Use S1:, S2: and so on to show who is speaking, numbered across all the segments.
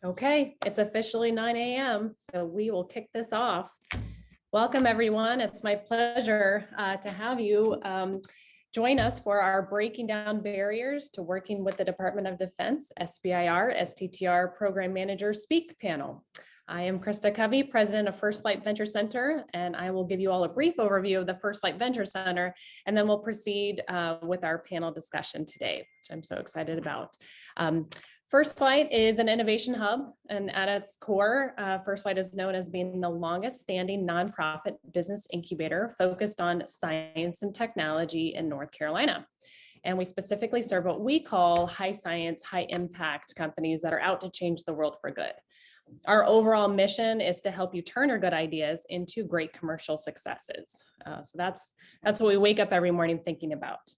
S1: Okay, it's officially 9 a.m., so we will kick this off. Welcome, everyone. It's my pleasure to have you join us for our Breaking Down Barriers to Working with the Department of Defense, SBIR, STTR Program Manager Speak panel. I am Krista Covey, President of First Flight Venture Center, and I will give you all a brief overview of the First Flight Venture Center, and then we'll proceed with our panel discussion today, which I'm so excited about. First Flight is an innovation hub, and at its core, First Flight is known as being the longest standing nonprofit business incubator focused on science and technology in North Carolina. And we specifically serve what we call high science, high impact companies that are out to change the world for good. Our overall mission is to help you turn your good ideas into great commercial successes. So that's what we wake up every morning thinking about.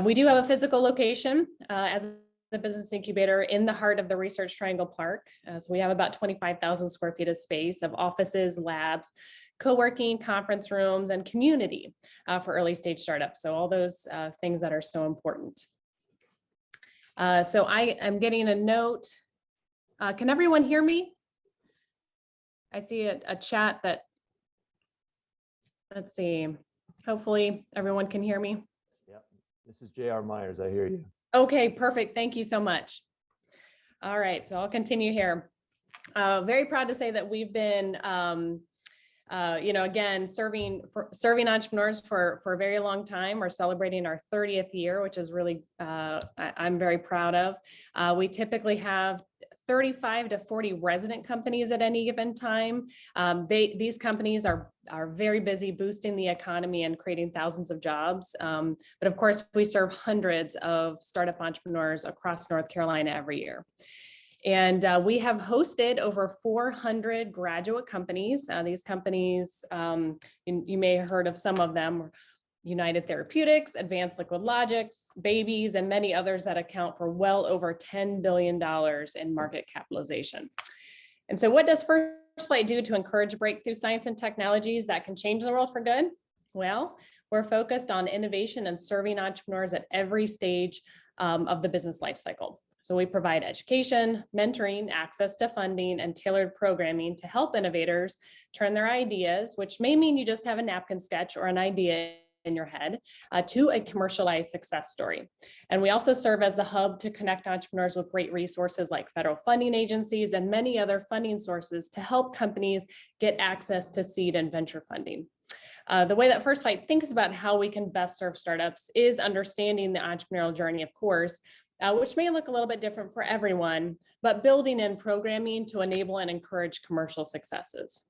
S1: We do have a physical location as the business incubator in the heart of the Research Triangle Park. So we have about 25,000 square feet of space of offices, labs, co-working, conference rooms, and community for early stage startups. So all those things that are so important. So I am getting a note. Can everyone hear me? I see a chat that, let's see, hopefully everyone can hear me.
S2: Yep, this is J.R. Myers, I hear you.
S1: Okay, perfect. Thank you so much. All right, so I'll continue here. Very proud to say that we've been, again, serving entrepreneurs for a very long time. We're celebrating our 30th year, which is really, I'm very proud of. We typically have 35 to 40 resident companies at any given time. These companies are very busy boosting the economy and creating thousands of jobs. But of course, we serve hundreds of startup entrepreneurs across North Carolina every year. And we have hosted over 400 graduate companies. These companies, you may have heard of some of them: United Therapeutics, Advanced Liquid Logics, Babies, and many others that account for well over $10 billion in market capitalization. And so what does First Flight do to encourage breakthrough science and technologies that can change the world for good? Well, we're focused on innovation and serving entrepreneurs at every stage of the business life cycle. So we provide education, mentoring, access to funding, and tailored programming to help innovators turn their ideas, which may mean you just have a napkin sketch or an idea in your head, to a commercialized success story. And we also serve as the hub to connect entrepreneurs with great resources like federal funding agencies and many other funding sources to help companies get access to seed and venture funding. The way that First Flight thinks about how we can best serve startups is understanding the entrepreneurial journey, of course, which may look a little bit different for everyone, but building in programming to enable and encourage commercial successes.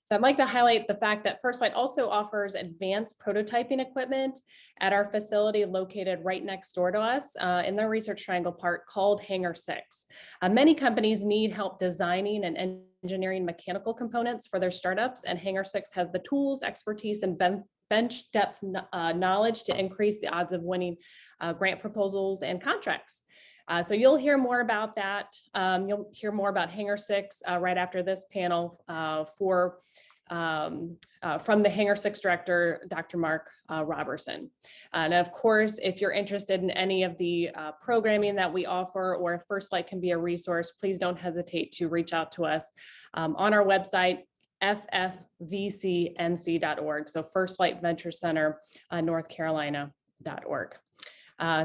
S1: So I'd like to highlight the fact that First Flight also offers advanced prototyping equipment at our facility located right next door to us in the Research Triangle Park called Hangar 6. Many companies need help designing and engineering mechanical components for their startups, and Hangar 6 has the tools, expertise, and bench depth knowledge to increase the odds of winning grant proposals and contracts. So you'll hear more about that. You'll hear more about Hangar 6 right after this panel from the Hangar 6 director, Dr. Mark Robertson. And of course, if you're interested in any of the programming that we offer, or if First Flight can be a resource, please don't hesitate to reach out to us on our website, ffvcnc.org. So First Flight Venture Center, North Carolina.org.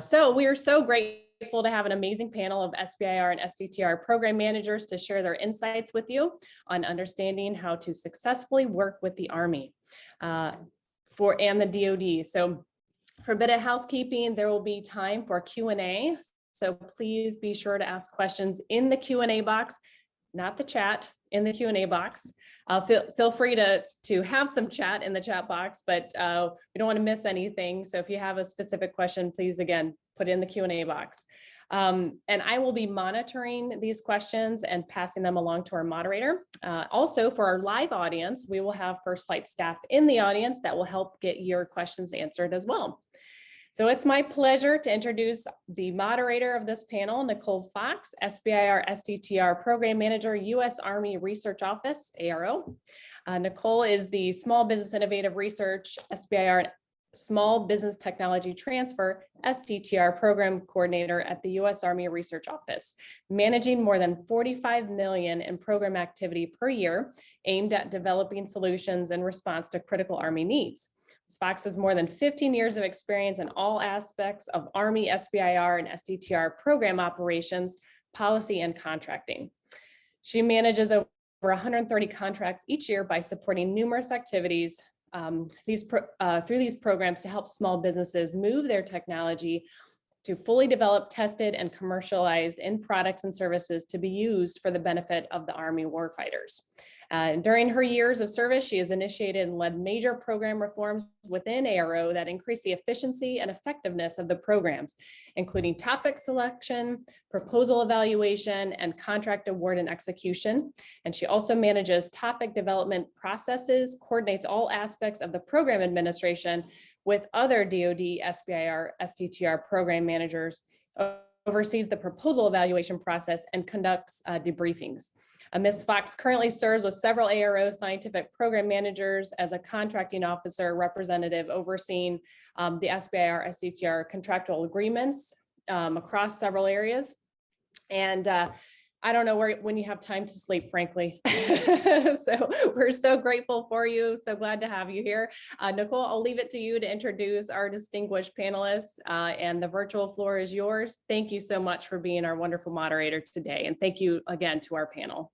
S1: So we are so grateful to have an amazing panel of SBIR and STTR program managers to share their insights with you on understanding how to successfully work with the Army and the DoD. So for a bit of housekeeping, there will be time for Q&A. So please be sure to ask questions in the Q&A box, not the chat, in the Q&A box. Feel free to have some chat in the chat box, but we don't want to miss anything. So if you have a specific question, please, again, put it in the Q&A box. And I will be monitoring these questions and passing them along to our moderator. Also, for our live audience, we will have First Flight staff in the audience that will help get your questions answered as well. So it's my pleasure to introduce the moderator of this panel, Nicole Fox, SBIR STTR Program Manager, U.S. Army Research Office, ARO. Nicole is the Small Business Innovative Research SBIR Small Business Technology Transfer, STTR Program Coordinator at the U.S. Army Research Office, managing more than 45 million in program activity per year aimed at developing solutions in response to critical Army needs. Ms. Fox has more than 15 years of experience in all aspects of Army SBIR and STTR program operations, policy, and contracting. She manages over 130 contracts each year by supporting numerous activities through these programs to help small businesses move their technology to fully develop, tested, and commercialized in products and services to be used for the benefit of the Army warfighters. During her years of service, she has initiated and led major program reforms within ARO that increase the efficiency and effectiveness of the programs, including topic selection, proposal evaluation, and contract award and execution. And she also manages topic development processes, coordinates all aspects of the program administration with other DoD, SBIR, STTR program managers, oversees the proposal evaluation process, and conducts debriefings. Ms. Fox currently serves with several ARO scientific program managers as a contracting officer representative overseeing the SBIR, STTR contractual agreements across several areas. And I don't know when you have time to sleep, frankly. So we're so grateful for you. So glad to have you here. Nicole, I'll leave it to you to introduce our distinguished panelists, and the virtual floor is yours. Thank you so much for being our wonderful moderator today. And thank you again to our panel.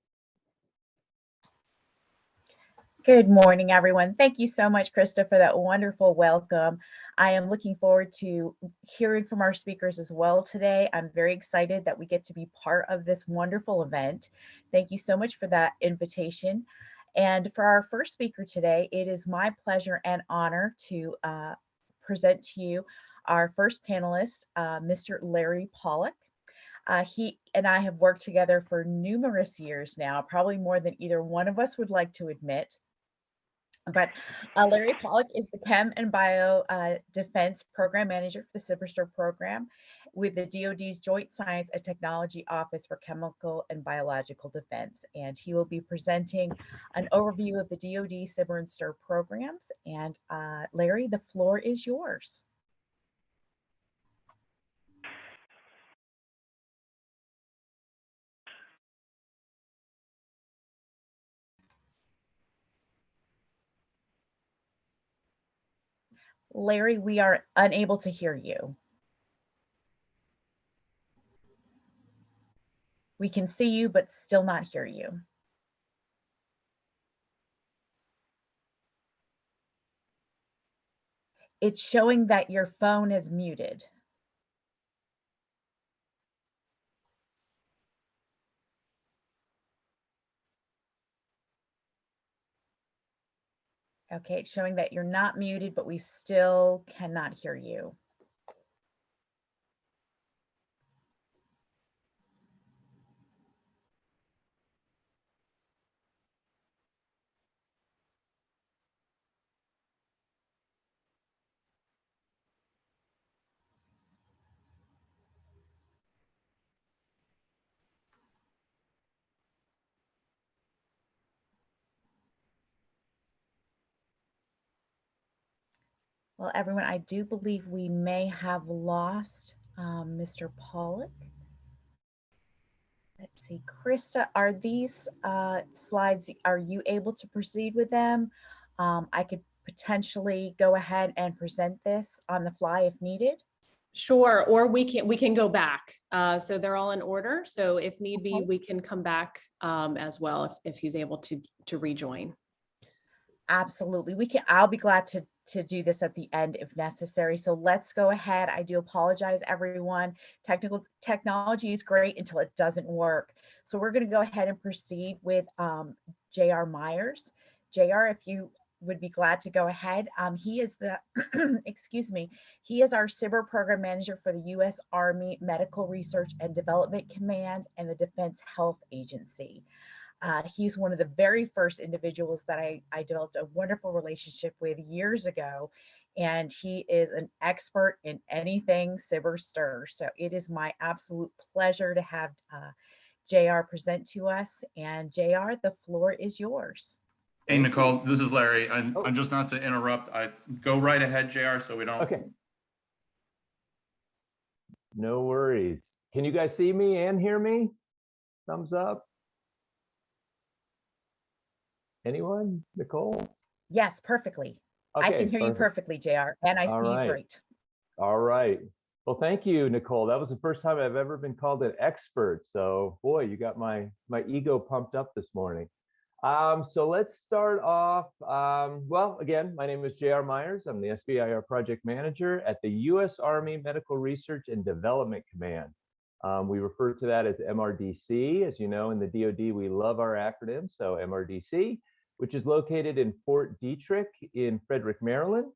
S3: Good morning, everyone. Thank you so much, Krista, for that wonderful welcome. I am looking forward to hearing from our speakers as well today. I'm very excited that we get to be part of this wonderful event. Thank you so much for that invitation. And for our first speaker today, it is my pleasure and honor to present to you our first panelist, Mr. Larry Pollock. He and I have worked together for numerous years now, probably more than either one of us would like to admit. But Larry Pollock is the Chem and Bio Defense Program Manager for the SBIR program with the DoD's Joint Science and Technology Office for Chemical and Biological Defense. And he will be presenting an overview of the DoD SBIR and STIR programs. And Larry, the floor is yours. Larry, we are unable to hear you. We can see you, but still not hear you. It's showing that your phone is muted. Okay, it's showing that you're not muted, but we still cannot hear you. Well, everyone, I do believe we may have lost Mr. Pollock. Let's see, Krista, are these slides, are you able to proceed with them? I could potentially go ahead and present this on the fly if needed.
S1: Sure, or we can go back. So they're all in order. So if need be,
S3: Okay.
S1: we can come back as well if he's able to rejoin.
S3: Absolutely. I'll be glad to do this at the end if necessary. So let's go ahead. I do apologize, everyone. Technology is great until it doesn't work. So we're going to go ahead and proceed with J.R. Myers. J.R., if you would be glad to go ahead. He is the, excuse me, he is our SBIR program manager for the U.S. Army Medical Research and Development Command and the Defense Health Agency. He's one of the very first individuals that I developed a wonderful relationship with years ago, and he is an expert in anything SBIR/STIR. So it is my absolute pleasure to have JR present to us. And JR, the floor is yours.
S4: Hey, Nicole, this is Larry.
S2: Oh.
S4: I'm just not to interrupt. I go right ahead, JR, so we don't.
S2: Okay. No worries. Can you guys see me and hear me? Thumbs up. Anyone? Nicole?
S3: Yes, perfectly. I
S2: Okay,
S3: can hear you
S2: perfect.
S3: perfectly, JR, and I
S2: All
S3: see you
S2: right.
S3: great.
S2: All right. Well, thank you, Nicole. That was the first time I've ever been called an expert. So, boy, you got my ego pumped up this morning. So let's start off. Well, again, my name is J.R. Myers. I'm the SBIR project manager at the U.S. Army Medical Research and Development Command. We refer to that as MRDC. As you know, in the DoD, we love our acronym. So MRDC, which is located in Fort Detrick in Frederick, Maryland.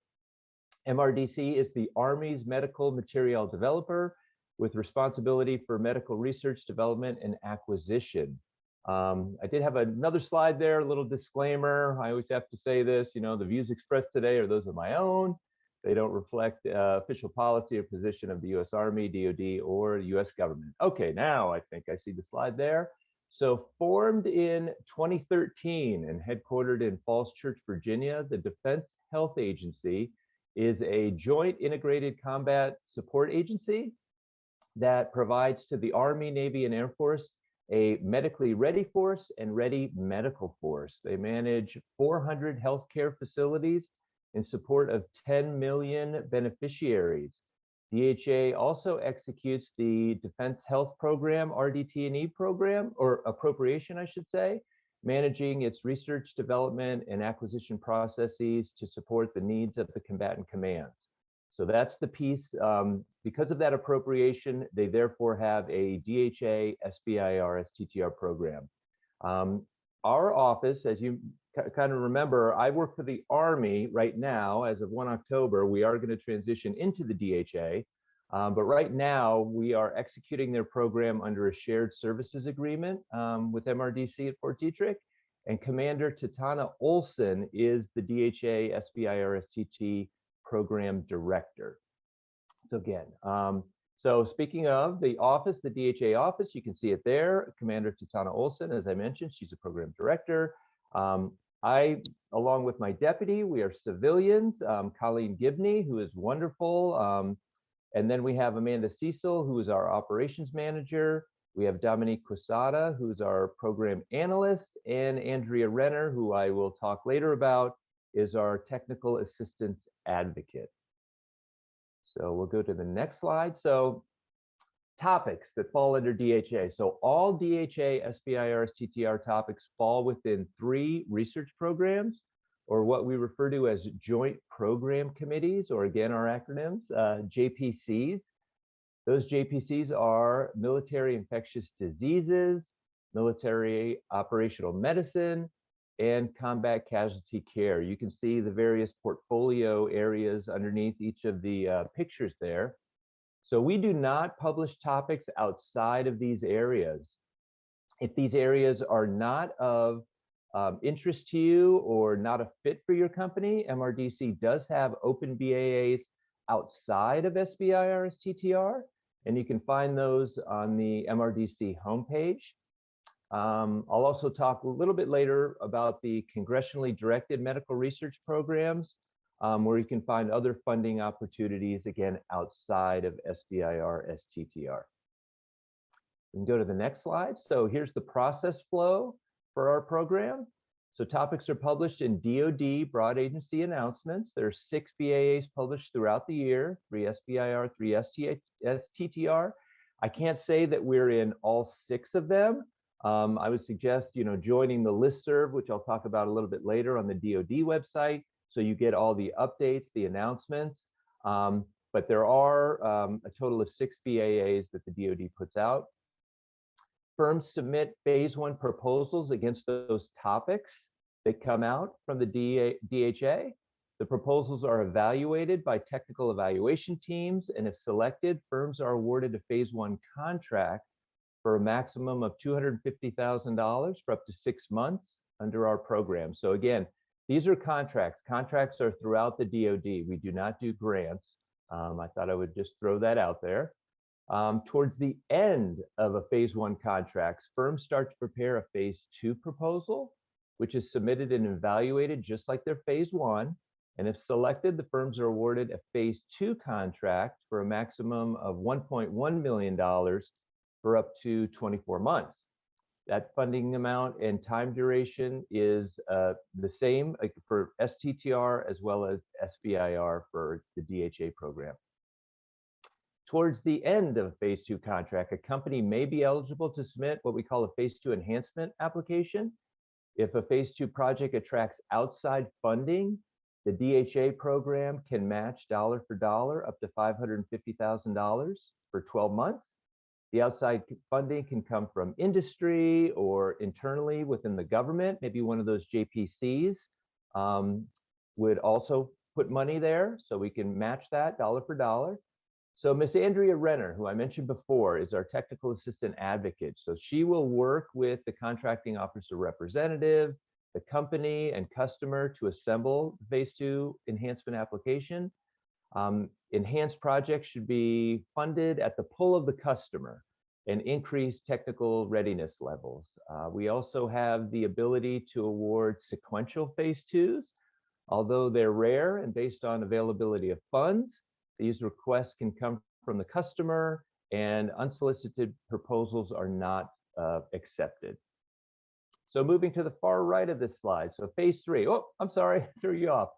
S2: MRDC is the Army's medical material developer with responsibility for medical research, development, and acquisition. I did have another slide there, a little disclaimer. I always have to say this, you know, the views expressed today are those of my own. They don't reflect official policy or position of the U.S. Army, DoD, or U.S. government. Okay, now I think I see the slide there. So formed in 2013 and headquartered in Falls Church, Virginia, the Defense Health Agency is a joint integrated combat support agency that provides to the Army, Navy, and Air Force a medically ready force and ready medical force. They manage 400 healthcare facilities in support of 10 million beneficiaries. DHA also executes the Defense Health Program, RDT&E program, or appropriation, I should say, managing its research, development, and acquisition processes to support the needs of the combatant commands. So that's the piece. Because of that appropriation, they therefore have a DHA SBIR STTR program. Our office, as you kind of remember, I work for the Army right now. As of 1 October, we are going to transition into the DHA. But right now, we are executing their program under a shared services agreement with MRDC at Fort Detrick. And Commander Tatana Olson is the DHA SBIR STT program director. So again, so speaking of the office, the DHA office, you can see it there. Commander Tatana Olson, as I mentioned, she's a program director. I, along with my deputy, we are civilians. Colleen Gibney, who is wonderful. And then we have Amanda Cecil, who is our operations manager. We have Dominique Quesada, who's our program analyst, and Andrea Renner, who I will talk later about, is our technical assistance advocate. So we'll go to the next slide. So topics that fall under DHA. So all DHA SBIR STTR topics fall within 3 research programs, or what we refer to as joint program committees, or again, our acronyms, JPCs. Those JPCs are military infectious diseases, military operational medicine, and combat casualty care. You can see the various portfolio areas underneath each of the pictures there. So we do not publish topics outside of these areas. If these areas are not of interest to you or not a fit for your company, MRDC does have open BAAs outside of SBIR STTR, and you can find those on the MRDC homepage. I'll also talk a little bit later about the congressionally directed medical research programs, where you can find other funding opportunities, again, outside of SBIR STTR. We can go to the next slide. So here's the process flow for our program. So topics are published in DoD broad agency announcements. There are 6 BAAs published throughout the year, 3 SBIR, 3 STTR. I can't say that we're in all 6 of them. I would suggest, you know, joining the listserv, which I'll talk about a little bit later on the DoD website, so you get all the updates, the announcements. But there are a total of 6 BAAs that the DoD puts out. Firms submit phase 1 proposals against those topics that come out from the DHA. The proposals are evaluated by technical evaluation teams, and if selected, firms are awarded a phase 1 contract for a maximum of $250,000 for up to 6 months under our program. So again, these are contracts. Contracts are throughout the DoD. We do not do grants. I thought I would just throw that out there. Towards the end of a phase 1 contract, firms start to prepare a phase 2 proposal. which is submitted and evaluated just like their phase one. And if selected, the firms are awarded a phase two contract for a maximum of $1.1 million for up to 24 months. That funding amount and time duration is the same for STTR as well as SBIR for the DHA program. Towards the end of a phase two contract, a company may be eligible to submit what we call a phase two enhancement application. If a phase two project attracts outside funding, the DHA program can match dollar for dollar up to $550,000 for 12 months. The outside funding can come from industry or internally within the government. Maybe one of those JPCs would also put money there, so we can match that dollar for dollar. So Miss Andrea Renner, who I mentioned before, is our technical assistant advocate. So she will work with the contracting officer representative, the company and customer to assemble the phase two enhancement application. Enhanced projects should be funded at the pull of the customer and increase technical readiness levels. We also have the ability to award sequential phase twos. Although they're rare and based on availability of funds, these requests can come from the customer and unsolicited proposals are not accepted. So moving to the far right of this slide, so phase three, oh, I'm sorry, threw you off.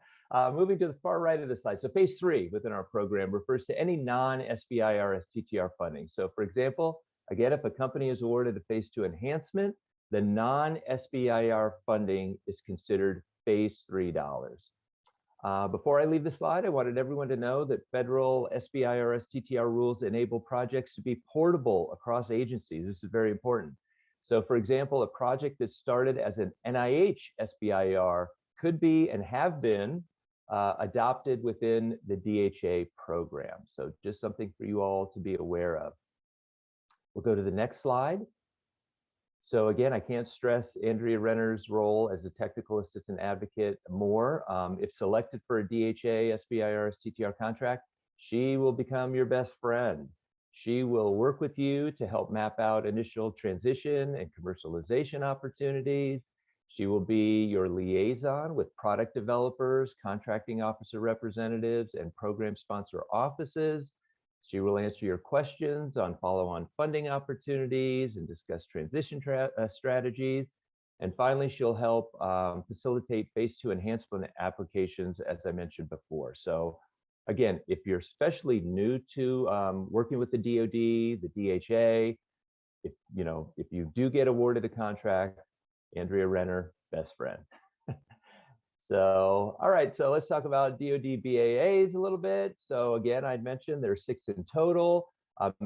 S2: Moving to the far right of the slide, so phase three within our program refers to any non-SBIR STTR funding. So for example, again, if a company is awarded a phase two enhancement, the non-SBIR funding is considered phase three dollars. Before I leave the slide, I wanted everyone to know that federal SBIR STTR rules enable projects to be portable across agencies. This is very important. So for example, a project that started as an NIH SBIR could be and have been adopted within the DHA program. So just something for you all to be aware of. We'll go to the next slide. So again, I can't stress Andrea Renner's role as a technical assistant advocate more. If selected for a DHA SBIR STTR contract, she will become your best friend. She will work with you to help map out initial transition and commercialization opportunities. She will be your liaison with product developers, contracting officer representatives, and program sponsor offices. She will answer your questions on follow-on funding opportunities and discuss transition strategies. And finally, she'll help facilitate phase two enhancement applications, as I mentioned before. So again, if you're especially new to working with the DoD, the DHA, if you do get awarded a contract, Andrea Renner, best friend. So, all right, so let's talk about DoD BAAs a little bit. So again, I'd mentioned there's 6 in total.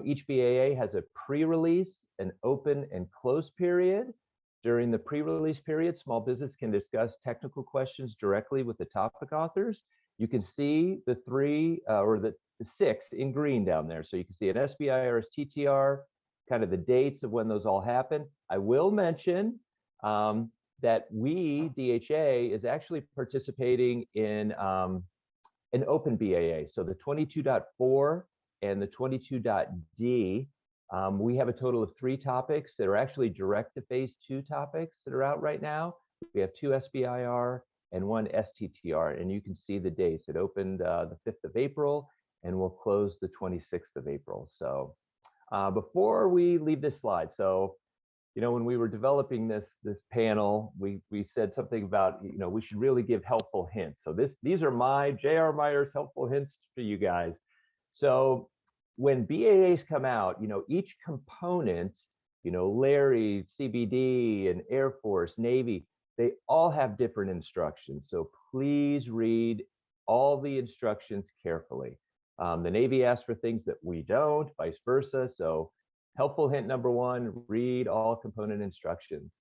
S2: Each BAA has a pre-release, an open and closed period. During the pre-release period, small business can discuss technical questions directly with the topic authors. You can see the 6 in green down there. So you can see an SBIR, STTR, kind of the dates of when those all happen. I will mention that we, DHA, is actually participating in an open BAA. So the 22.4 and the 22.D, we have a total of 3 topics that are actually direct to phase 2 topics that are out right now. We have 2 SBIR and 1 STTR, and you can see the dates. It opened the 5th of April and will close the 26th of April. So before we leave this slide, so when we were developing this panel, we said something about, we should really give helpful hints. So these are my J.R. Myers helpful hints for you guys. So when BAAs come out, each component, Larry, CBD, and Air Force, Navy, they all have different instructions. So please read all the instructions carefully. The Navy asks for things that we don't, vice versa. So helpful hint number 1, read all component instructions.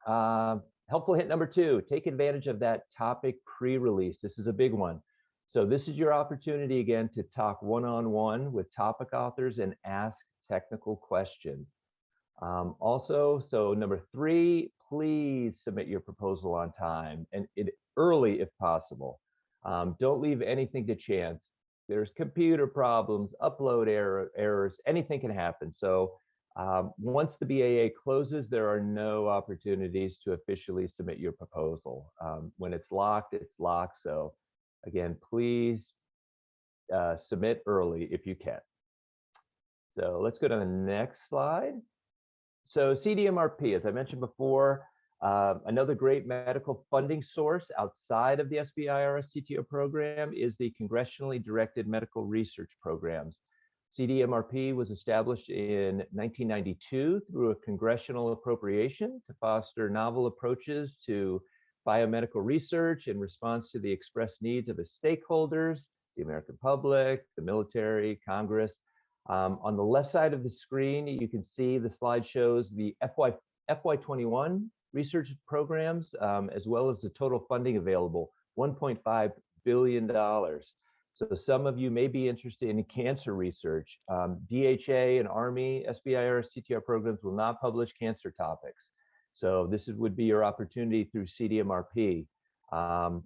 S2: Helpful hint number 2, take advantage of that topic pre-release. This is a big one. So this is your opportunity again to talk one-on-one with topic authors and ask technical questions. Also, so number 3, please submit your proposal on time and early if possible. Don't leave anything to chance. There's computer problems, upload errors, anything can happen. So Once the BAA closes, there are no opportunities to officially submit your proposal. When it's locked, it's locked. So again, please submit early if you can. So let's go to the next slide. So CDMRP, as I mentioned before, another great medical funding source outside of the SBIR STTR program is the Congressionally Directed Medical Research Programs. CDMRP was established in 1992 through a congressional appropriation to foster novel approaches to biomedical research in response to the expressed needs of its stakeholders, the American public, the military, Congress. On the left side of the screen, you can see the slide shows the FY21 research programs, as well as the total funding available, $1.5 billion. So some of you may be interested in cancer research. DHA and Army SBIR STTR programs will not publish cancer topics. So this would be your opportunity through CDMRP.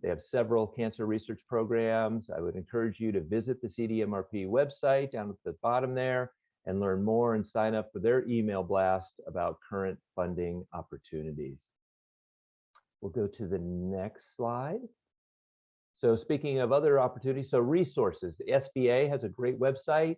S2: They have several cancer research programs. I would encourage you to visit the CDMRP website down at the bottom there and learn more and sign up for their email blast about current funding opportunities. We'll go to the next slide. So speaking of other opportunities, so resources, the SBA has a great website.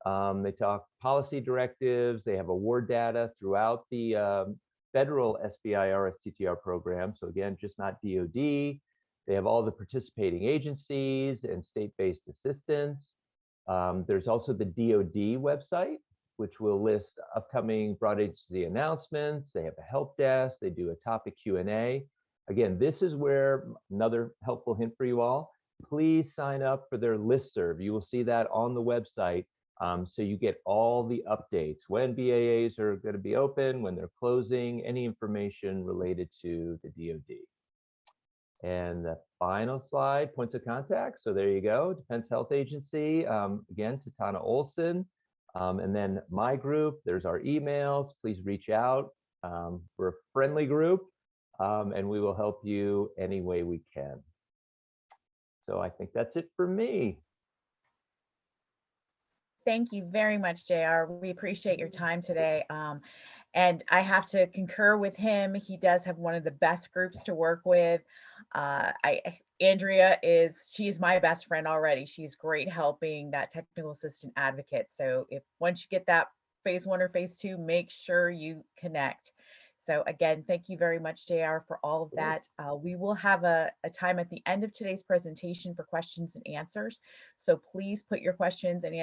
S2: They talk policy directives. They have award data throughout the federal SBIR STTR program. So again, just not DoD. They have all the participating agencies and state-based assistance. There's also the DoD website, which will list upcoming broad agency announcements. They have a help desk. They do a topic Q&A. Again, this is where another helpful hint for you all. Please sign up for their listserv. You will see that on the website. So you get all the updates, when BAAs are going to be open, when they're closing, any information related to the DoD. And the final slide, points of contact. So there you go, Defense Health Agency, again, Tatana Olson. And then my group, there's our emails. Please reach out. We're a friendly group, and we will help you any way we can. So I think that's it for me.
S3: Thank you very much, JR. We appreciate your time today. And I have to concur with him. He does have one of the best groups to work with. Andrea she's my best friend already. She's great helping that technical assistant advocate. So if once you get that phase 1 or phase 2, make sure you connect. So again, thank you very much, JR, for all of that. We will have a time at the end of today's presentation for questions and answers. So please put your questions and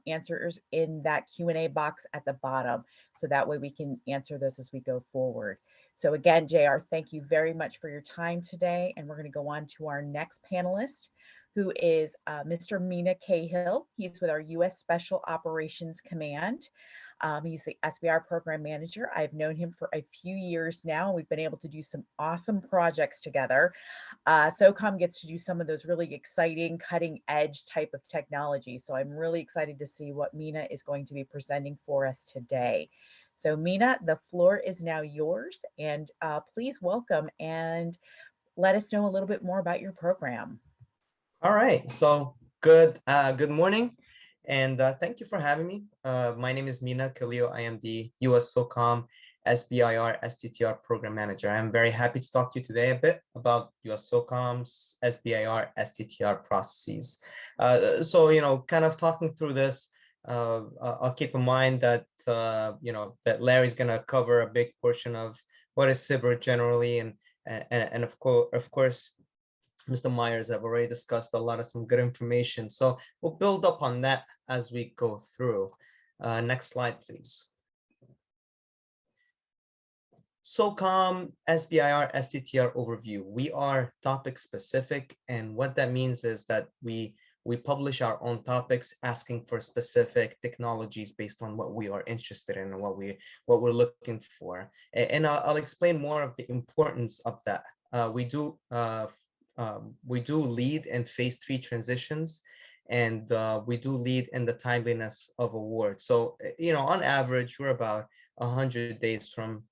S3: answers in that Q&A box at the bottom. So that way we can answer those as we go forward. So again, JR, thank you very much for your time today. And we're going to go on to our next panelist, who is Mr. Mina Cahill. He's with our U.S. Special Operations Command. He's the SBIR program manager. I've known him for a few years now. We've been able to do some awesome projects together. SOCOM gets to do some of those really exciting cutting edge type of technology. So I'm really excited to see what Mina is going to be presenting for us today. So Mina, the floor is now yours, and please welcome and let us know a little bit more about your program.
S5: All right, so good morning. And thank you for having me. My name is Mina Cahill. I am the US SOCOM SBIR STTR Program Manager. I'm very happy to talk to you today a bit about US SOCOM's SBIR STTR processes. So, kind of talking through this, I'll keep in mind that, that Larry's going to cover a big portion of what is SBIR generally. And of course, Mr. Myers have already discussed a lot of some good information. So we'll build up on that as we go through. Next slide, please. SOCOM SBIR STTR overview. We are topic specific, and what that means is that we publish our own topics asking for specific technologies based on what we are interested in and what we're looking for. And I'll explain more of the importance of that. We do lead in phase 3 transitions, and we do lead in the timeliness of award. So, on average, we're about 100 days from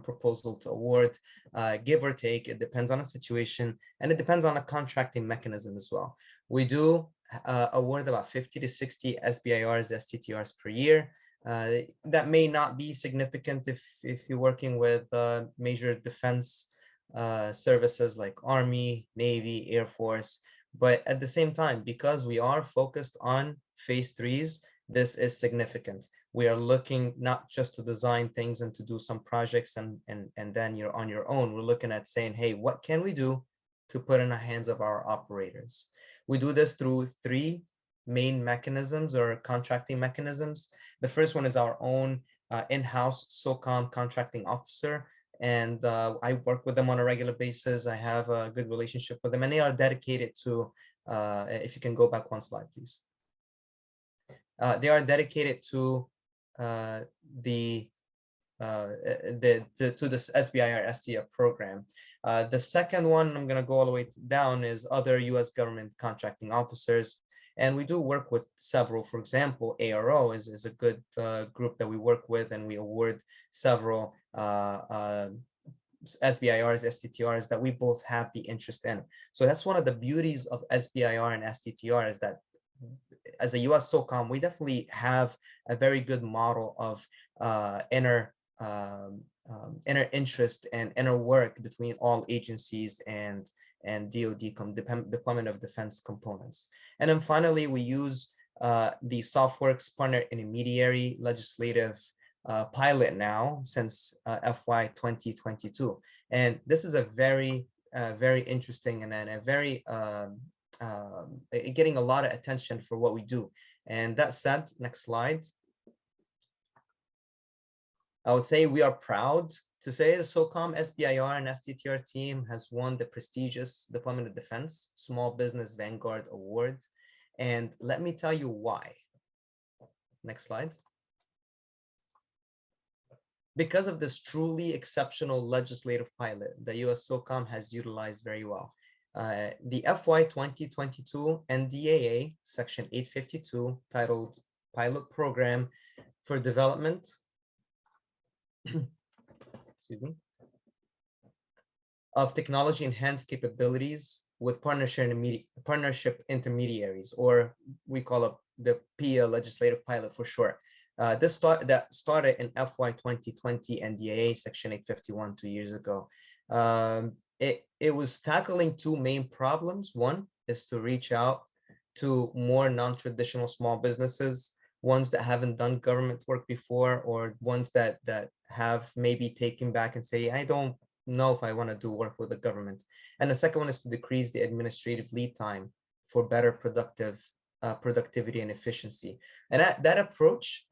S5: proposal to award, give or take. It depends on a situation, and it depends on a contracting mechanism as well. We do award about 50 to 60 SBIRs, STTRs per year. That may not be significant if you're working with major defense services like Army, Navy, Air Force. But at the same time, because we are focused on phase threes, this is significant. We are looking not just to design things and to do some projects and then you're on your own. We're looking at saying, hey, what can we do to put in the hands of our operators? We do this through three main mechanisms or contracting mechanisms. The first one is our own in-house SOCOM contracting officer. And I work with them on a regular basis. I have a good relationship with them, and they are dedicated to, if you can go back one slide, please. They are dedicated to this SBIR STF program. The second one, I'm going to go all the way down, is other U.S. government contracting officers. And we do work with several. For example, ARO is a good group that we work with, and we award several SBIRs, STTRs that we both have the interest in. So that's one of the beauties of SBIR and STTR, is that as a US SOCOM, we definitely have a very good model of inner interest and inner work between all agencies and DoD Department of Defense components. And then finally, we use the SOFWORKS Partner Intermediary legislative pilot now since FY 2022. And this is a very, very interesting and a very getting a lot of attention for what we do. And that said, next slide. I would say we are proud to say the SOCOM, SBIR, and STTR team has won the prestigious Department of Defense Small Business Vanguard Award. And let me tell you why. Next slide. Because of this truly exceptional legislative pilot, the US SOCOM has utilized very well. The FY 2022 NDAA Section 852, titled Pilot Program for Development excuse me, of technology enhanced capabilities with partnership intermediaries, or we call it the PIA legislative pilot for short. That started in FY 2020 NDAA Section 851 2 years ago. It was tackling two main problems. One is to reach out to more non-traditional small businesses, ones that haven't done government work before, or ones that have maybe taken back and say, I don't know if I want to do work with the government. And the second one is to decrease the administrative lead time for better productivity and efficiency. And that approach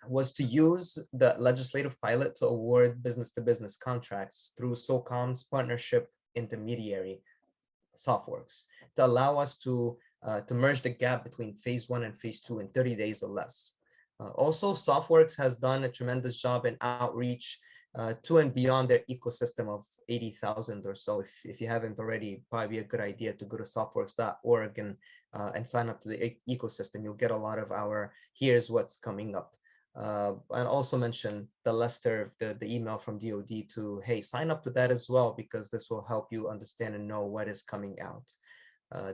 S5: was to use the legislative pilot to award business-to-business contracts through SOCOM's partnership intermediary, SOFWORKS, to allow us to merge the gap between phase 1 and phase 2 in 30 days or less. Also, SOFWORKS has done a tremendous job in outreach to and beyond their ecosystem of 80,000 or so. If you haven't already, probably a good idea to go to softworks.org and sign up to the ecosystem. You'll get a lot of our here's what's coming up. And also mention the Lester, the email from DoD to, hey, sign up to that as well, because this will help you understand and know what is coming out.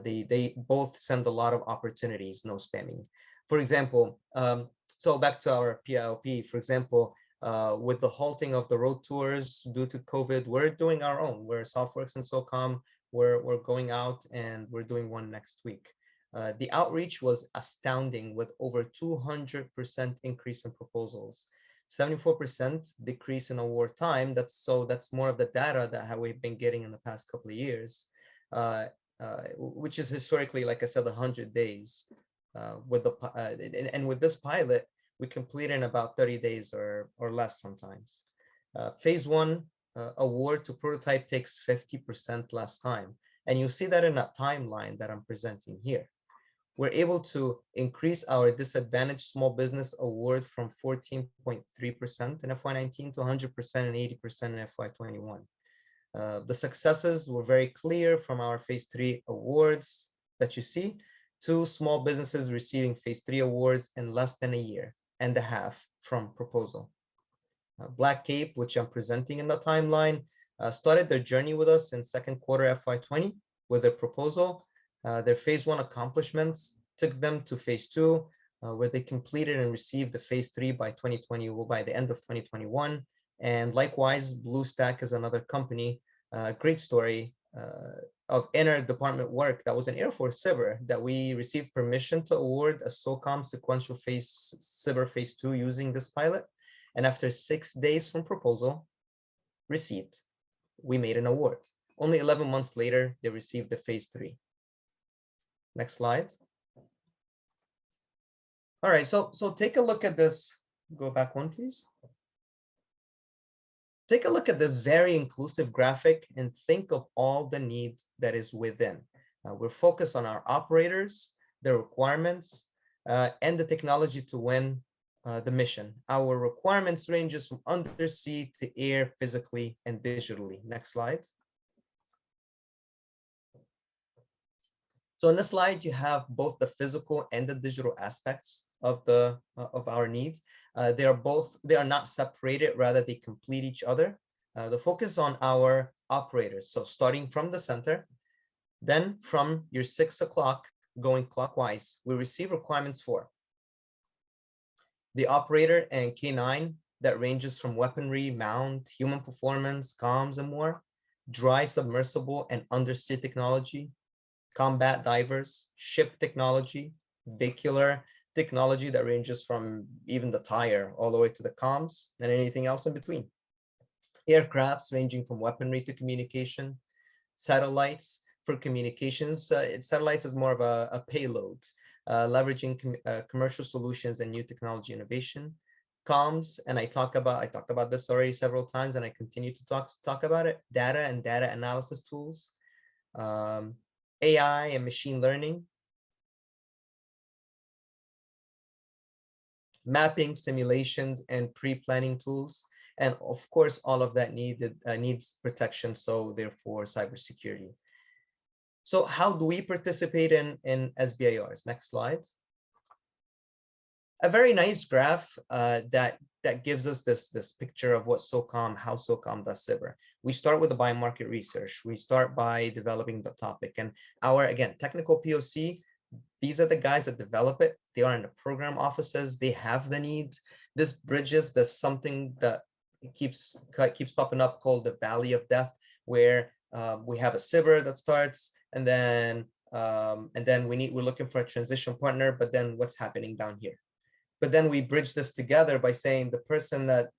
S5: They both send a lot of opportunities, no spamming. For example, so back to our PILP, for example, with the halting of the road tours due to COVID, we're doing our own. We're SOFWORKS and SOCOM. We're going out and we're doing one next week. The outreach was astounding, with over 200% increase in proposals, 74% decrease in award time. That's more of the data that we've been getting in the past couple of years, which is historically, like I said, 100 days. With this pilot, we completed in about 30 days or less sometimes. Phase 1 award to prototype takes 50% less time. And you see that in that timeline that I'm presenting here. We're able to increase our disadvantaged small business award from 14.3% in FY19 to 100% and 80% in FY21. The successes were very clear from our phase 3 awards that you see, to small businesses receiving phase 3 awards in less than a year and a half from proposal. Black Cape, which I'm presenting in the timeline, started their journey with us in second quarter FY20 with their proposal. Their phase 1 accomplishments took them to phase 2. where they completed and received the phase 3 by 2020, well, by the end of 2021. And likewise, BlueStack is another company, great story of inter-department work that was an Air Force SBIR that we received permission to award a SOCOM sequential phase SBIR phase 2 using this pilot. And after 6 days from proposal receipt, we made an award. Only 11 months later, they received the phase 3. Next slide. All right, so take a look at this. Go back one, please. Take a look at this very inclusive graphic and think of all the need that is within. We're focused on our operators, their requirements, and the technology to win the mission. Our requirements ranges from undersea to air, physically and digitally. Next slide. So in this slide, you have both the physical and the digital aspects of our needs. They are not separated, rather they complete each other. The focus on our operators. So starting from the center, then from your 6 o'clock going clockwise, we receive requirements for the operator and K9 that ranges from weaponry, mount, human performance, comms, and more, dry submersible and undersea technology, combat divers, ship technology, vehicular technology that ranges from even the tire all the way to the comms and anything else in between. Aircrafts ranging from weaponry to communication, satellites for communications. Satellites is more of a payload, leveraging commercial solutions and new technology innovation. Comms, and I talked about this already several times, and I continue to talk about it. Data and data analysis tools, AI and machine learning, mapping, simulations, and pre-planning tools, and of course, all of that needs protection. So therefore, cybersecurity. So how do we participate in SBIRs? Next slide. A very nice graph that gives us this picture of what SOCOM, how SOCOM does SBIR. We start with the biomarket research. We start by developing the topic, and our, again, technical POC, these are the guys that develop it. They are in the program offices. They have the need. This bridges, there's something that keeps popping up called the Valley of Death, where we have a SBIR that starts, and then we're looking for a transition partner, but then what's happening down here? But then we bridge this together by saying the person that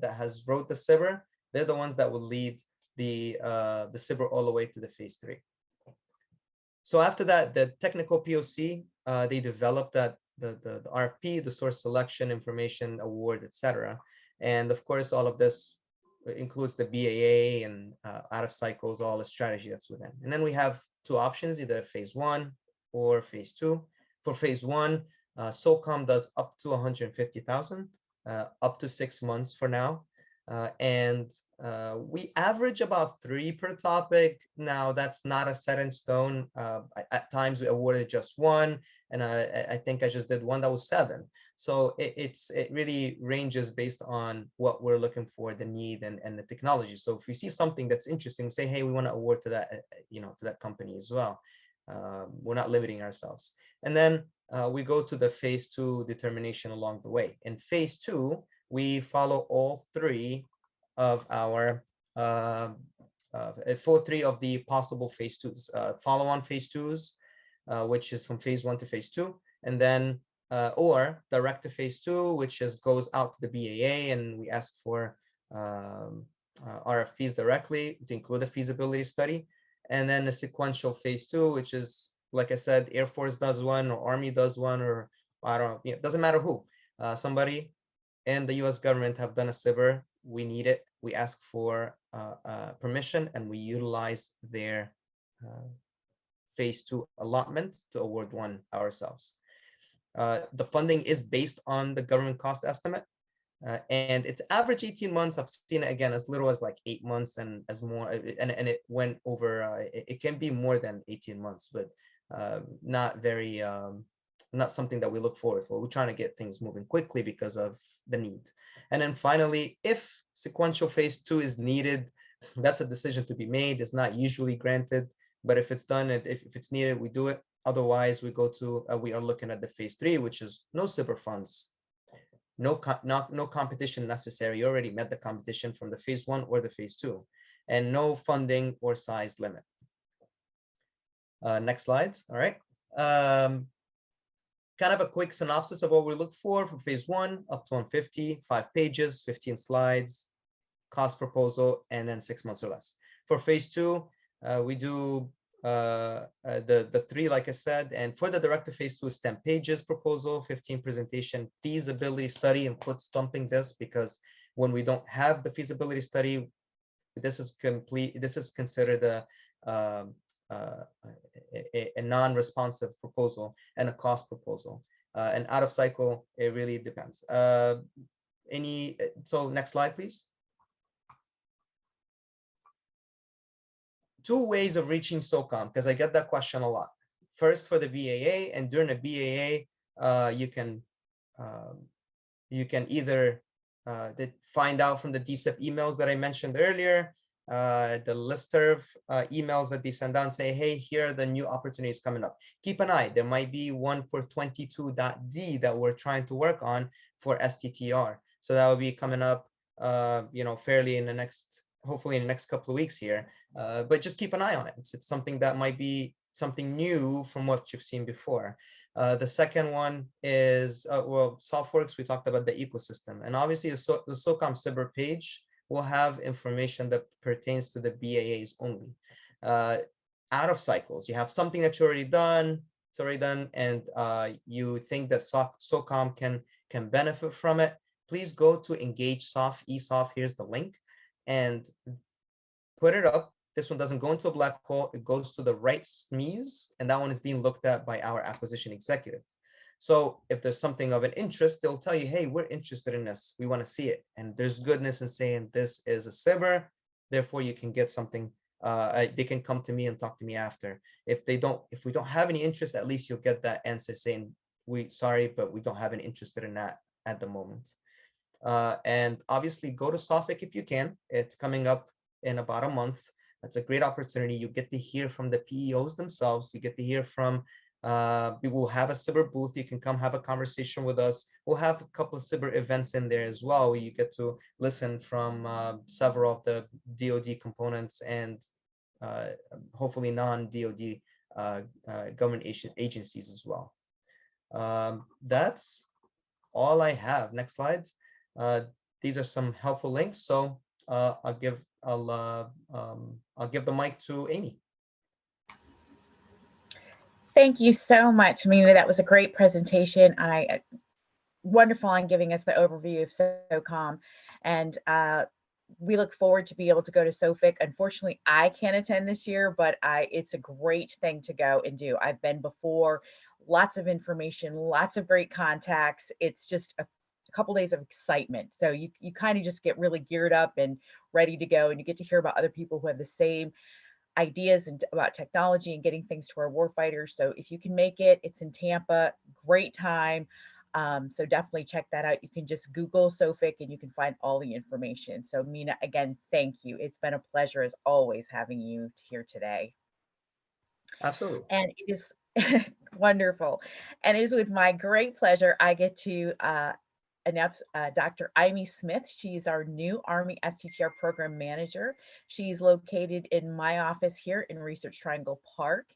S5: has wrote the SBIR, they're the ones that will lead the SBIR all the way to the phase 3. So after that, the technical POC, they developed that the RFP, the source selection, information award, etc. And of course, all of this includes the BAA and out of cycles, all the strategy that's within. And then we have two options, either phase 1 or phase 2. For phase 1, SOCOM does up to 150,000, up to 6 months for now. And we average about 3 per topic. Now, that's not a set in stone. At times we awarded just 1, and I think I just did 1 that was 7. So it really ranges based on what we're looking for, the need and the technology. So if we see something that's interesting, say, hey, we want to award to that, to that company as well. We're not limiting ourselves. And then we go to the phase 2 determination along the way. In phase 2, we follow all 3 of our of the possible phase 2s, follow-on phase 2s, which is from phase 1 to phase 2, and then or direct to phase 2, which goes out to the BAA, and we ask for RFPs directly to include a feasibility study, and then a sequential phase 2, which is, like I said, Air Force does one, or Army does one, or I don't know, it doesn't matter who. Somebody in the U.S. government have done a SBIR. We need it. We ask for permission, and we utilize their phase 2 allotment to award one ourselves. The funding is based on the government cost estimate, and it's average 18 months. I've seen it again as little as like 8 months, and as more, and it went over. It can be more than 18 months, but not very, not something that we look forward for. We're trying to get things moving quickly because of the need. And then finally, if sequential phase 2 is needed, that's a decision to be made. It's not usually granted, but if it's done, if it's needed, we do it. Otherwise, we are looking at the phase 3, which is no SBIR funds, no competition necessary. You already met the competition from the phase 1 or the phase 2, and no funding or size limit. Next slide. All right. Kind of a quick synopsis of what we look for phase 1, up to 150, 5 pages, 15 slides, cost proposal, and then 6 months or less. For phase 2, we do the 3, like I said, and for the director phase 2 is 10 pages proposal, 15 presentation, feasibility study, and foot stomping this, because when we don't have the feasibility study, this is considered a non-responsive proposal and a cost proposal. And out of cycle, it really depends. So next slide, please. 2 ways of reaching SOCOM, because I get that question a lot. First, for the BAA, and during the BAA, you can either find out from the DCEP emails that I mentioned earlier, the listserv emails that they send out and say, hey, here are the new opportunities coming up. Keep an eye, there might be one for 22.d that we're trying to work on for STTR. So that will be coming up, fairly in the next, hopefully in the next couple of weeks here. But just keep an eye on it. It's something that might be something new from what you've seen before. The second one is, SOFWORKS, we talked about the ecosystem. And obviously the SOCOM SBIR page will have information that pertains to the BAAs only. Out of cycles, you have something that's already done, and you think that SOCOM can benefit from it, please go to Engage Soft, eSoft, here's the link, and put it up. This one doesn't go into a black hole, it goes to the right SMEs, and that one is being looked at by our acquisition executive. So if there's something of an interest, they'll tell you, hey, we're interested in this, we want to see it. And there's goodness in saying this is a SBIR, therefore you can get something, they can come to me and talk to me after. If we don't have any interest, at least you'll get that answer saying, sorry, but we don't have any interest in that at the moment. And obviously go to SOFIC if you can. It's coming up in about a month. That's a great opportunity. You get to hear from the PEOs themselves. You get to hear from, we will have a SBIR booth. You can come have a conversation with us. We'll have a couple of SBIR events in there as well, where you get to listen from several of the DoD components and hopefully non-DoD government agencies as well. That's all I have. Next slides. These are some helpful links. So I'll give the mic to Amy.
S3: Thank you so much, Mina. That was a great presentation. Wonderful on giving us the overview of SOCOM. And we look forward to be able to go to SOFIC. Unfortunately, I can't attend this year, but it's a great thing to go and do. I've been before, lots of information, lots of great contacts. It's just a couple days of excitement. So you kind of just get really geared up and ready to go, and you get to hear about other people who have the same ideas and about technology and getting things to our warfighters. So if you can make it, it's in Tampa, great time. So definitely check that out. You can just Google SOFIC and you can find all the information. So Mina, again, thank you. It's been a pleasure as always having you here today.
S5: Absolutely.
S3: And it is wonderful. And it is with my great pleasure I get to announce Dr. Amy Smith. She's our new Army STTR program manager. She's located in my office here in Research Triangle Park.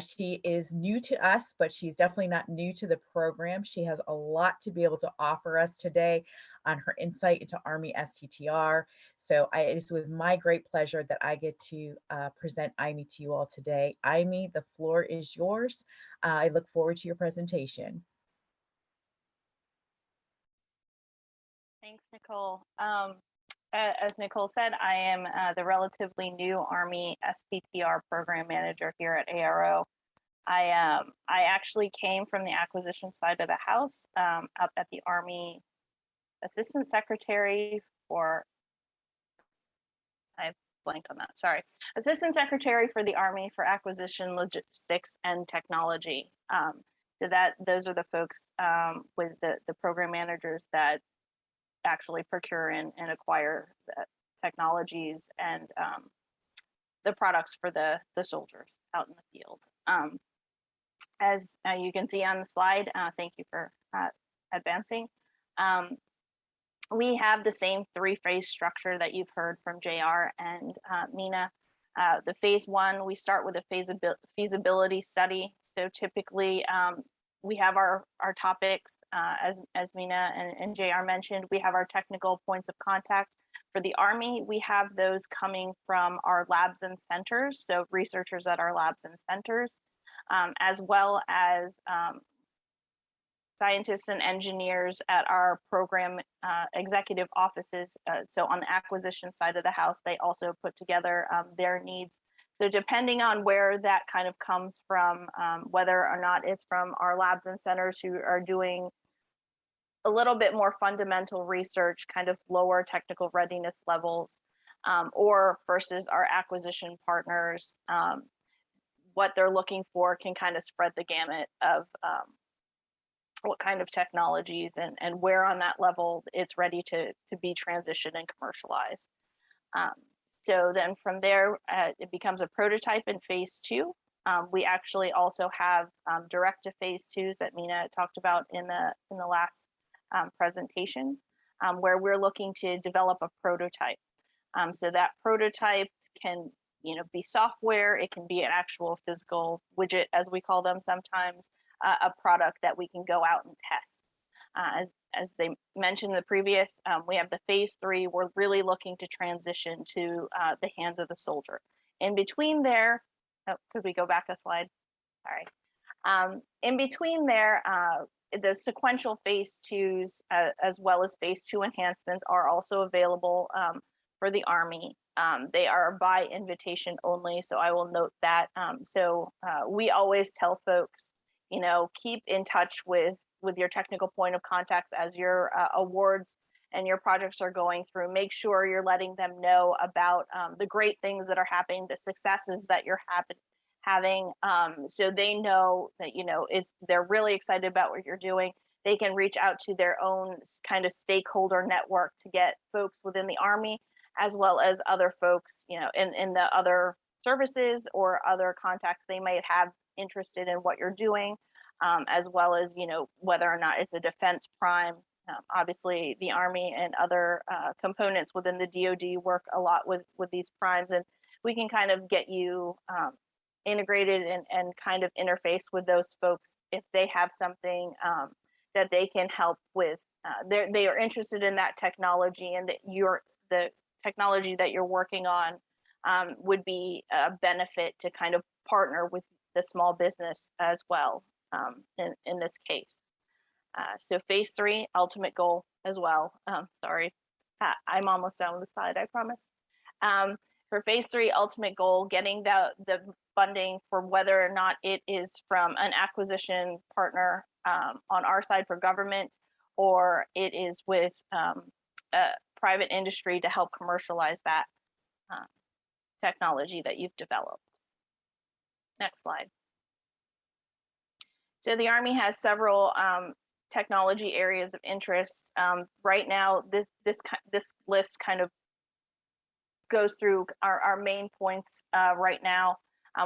S3: She is new to us, but she's definitely not new to the program. She has a lot to be able to offer us today on her insight into Army STTR. So it is with my great pleasure that I get to present Amy to you all today. Amy, the floor is yours. I look forward to your presentation.
S6: Thanks, Nicole. As Nicole said, I am the relatively new Army STTR program manager here at ARO. I actually came from the acquisition side of the house, up at the Army Assistant Secretary for, I blanked on that, sorry. Assistant Secretary for the Army for Acquisition, Logistics, and Technology. Those are the folks with the program managers that actually procure and acquire the technologies and the products for the soldiers out in the field. As you can see on the slide, thank you for advancing. We have the same three-phase structure that you've heard from JR and Mina. The phase one, we start with a feasibility study. So typically, we have our topics, as Mina and JR mentioned, we have our technical points of contact. For the Army, we have those coming from our labs and centers, so researchers at our labs and centers, as well as scientists and engineers at our program executive offices. So on the acquisition side of the house, they also put together their needs. So depending on where that kind of comes from, whether or not it's from our labs and centers who are doing a little bit more fundamental research, kind of lower technical readiness levels, or versus our acquisition partners, what they're looking for can kind of spread the gamut of what kind of technologies and where on that level it's ready to be transitioned and commercialized. So then from there, it becomes a prototype in phase two. We actually also have direct to phase twos that Mina talked about in the last presentation, where we're looking to develop a prototype. So that prototype can be software, it can be an actual physical widget, as we call them sometimes, a product that we can go out and test. As they mentioned in the previous, we have the phase three, we're really looking to transition to the hands of the soldier. In between there, could we go back a slide? Sorry. In between there, the sequential phase twos, as well as phase two enhancements, are also available for the Army. They are by invitation only, so I will note that. We always tell folks, keep in touch with your technical point of contacts as your awards and your projects are going through. Make sure you're letting them know about the great things that are happening, the successes that you're having, so they know that they're really excited about what you're doing. They can reach out to their own kind of stakeholder network to get folks within the Army, as well as other folks, in the other services or other contacts they might have interested in what you're doing, as well as whether or not it's a defense prime. Obviously, the Army and other components within the DoD work a lot with these primes, and we can kind of get you integrated and kind of interface with those folks if they have something that they can help with. They are interested in that technology, and that the technology that you're working on would be a benefit to kind of partner with the small business as well in this case. So phase three, ultimate goal as well. Sorry, I'm almost done with the slide, I promise. For phase three, ultimate goal, getting the funding for whether or not it is from an acquisition partner on our side for government, or it is with private industry to help commercialize that technology that you've developed. Next slide. So the Army has several technology areas of interest. Right now, this list kind of goes through our main points right now.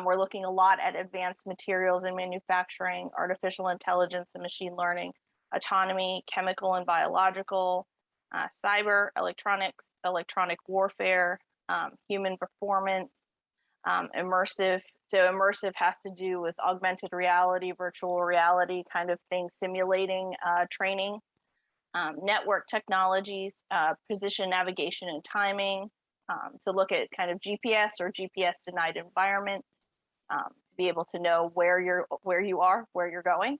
S6: We're looking a lot at advanced materials and manufacturing, artificial intelligence and machine learning, autonomy, chemical and biological, cyber, electronics, electronic warfare, human performance, immersive. So immersive has to do with augmented reality, virtual reality kind of thing, simulating training, network technologies, position navigation and timing, to look at kind of GPS or GPS denied environments, to be able to know where you are, where you're going,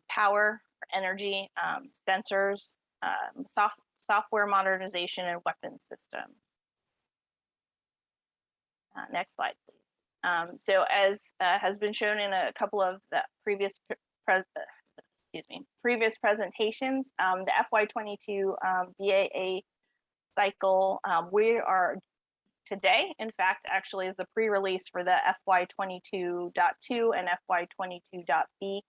S6: power, energy, sensors, software modernization, and weapon systems. Next slide, please. So as has been shown in a couple of the previous presentations, the FY22 BAA cycle, we are today, in fact, actually is the pre-release for the FY22.2 and FY22.B.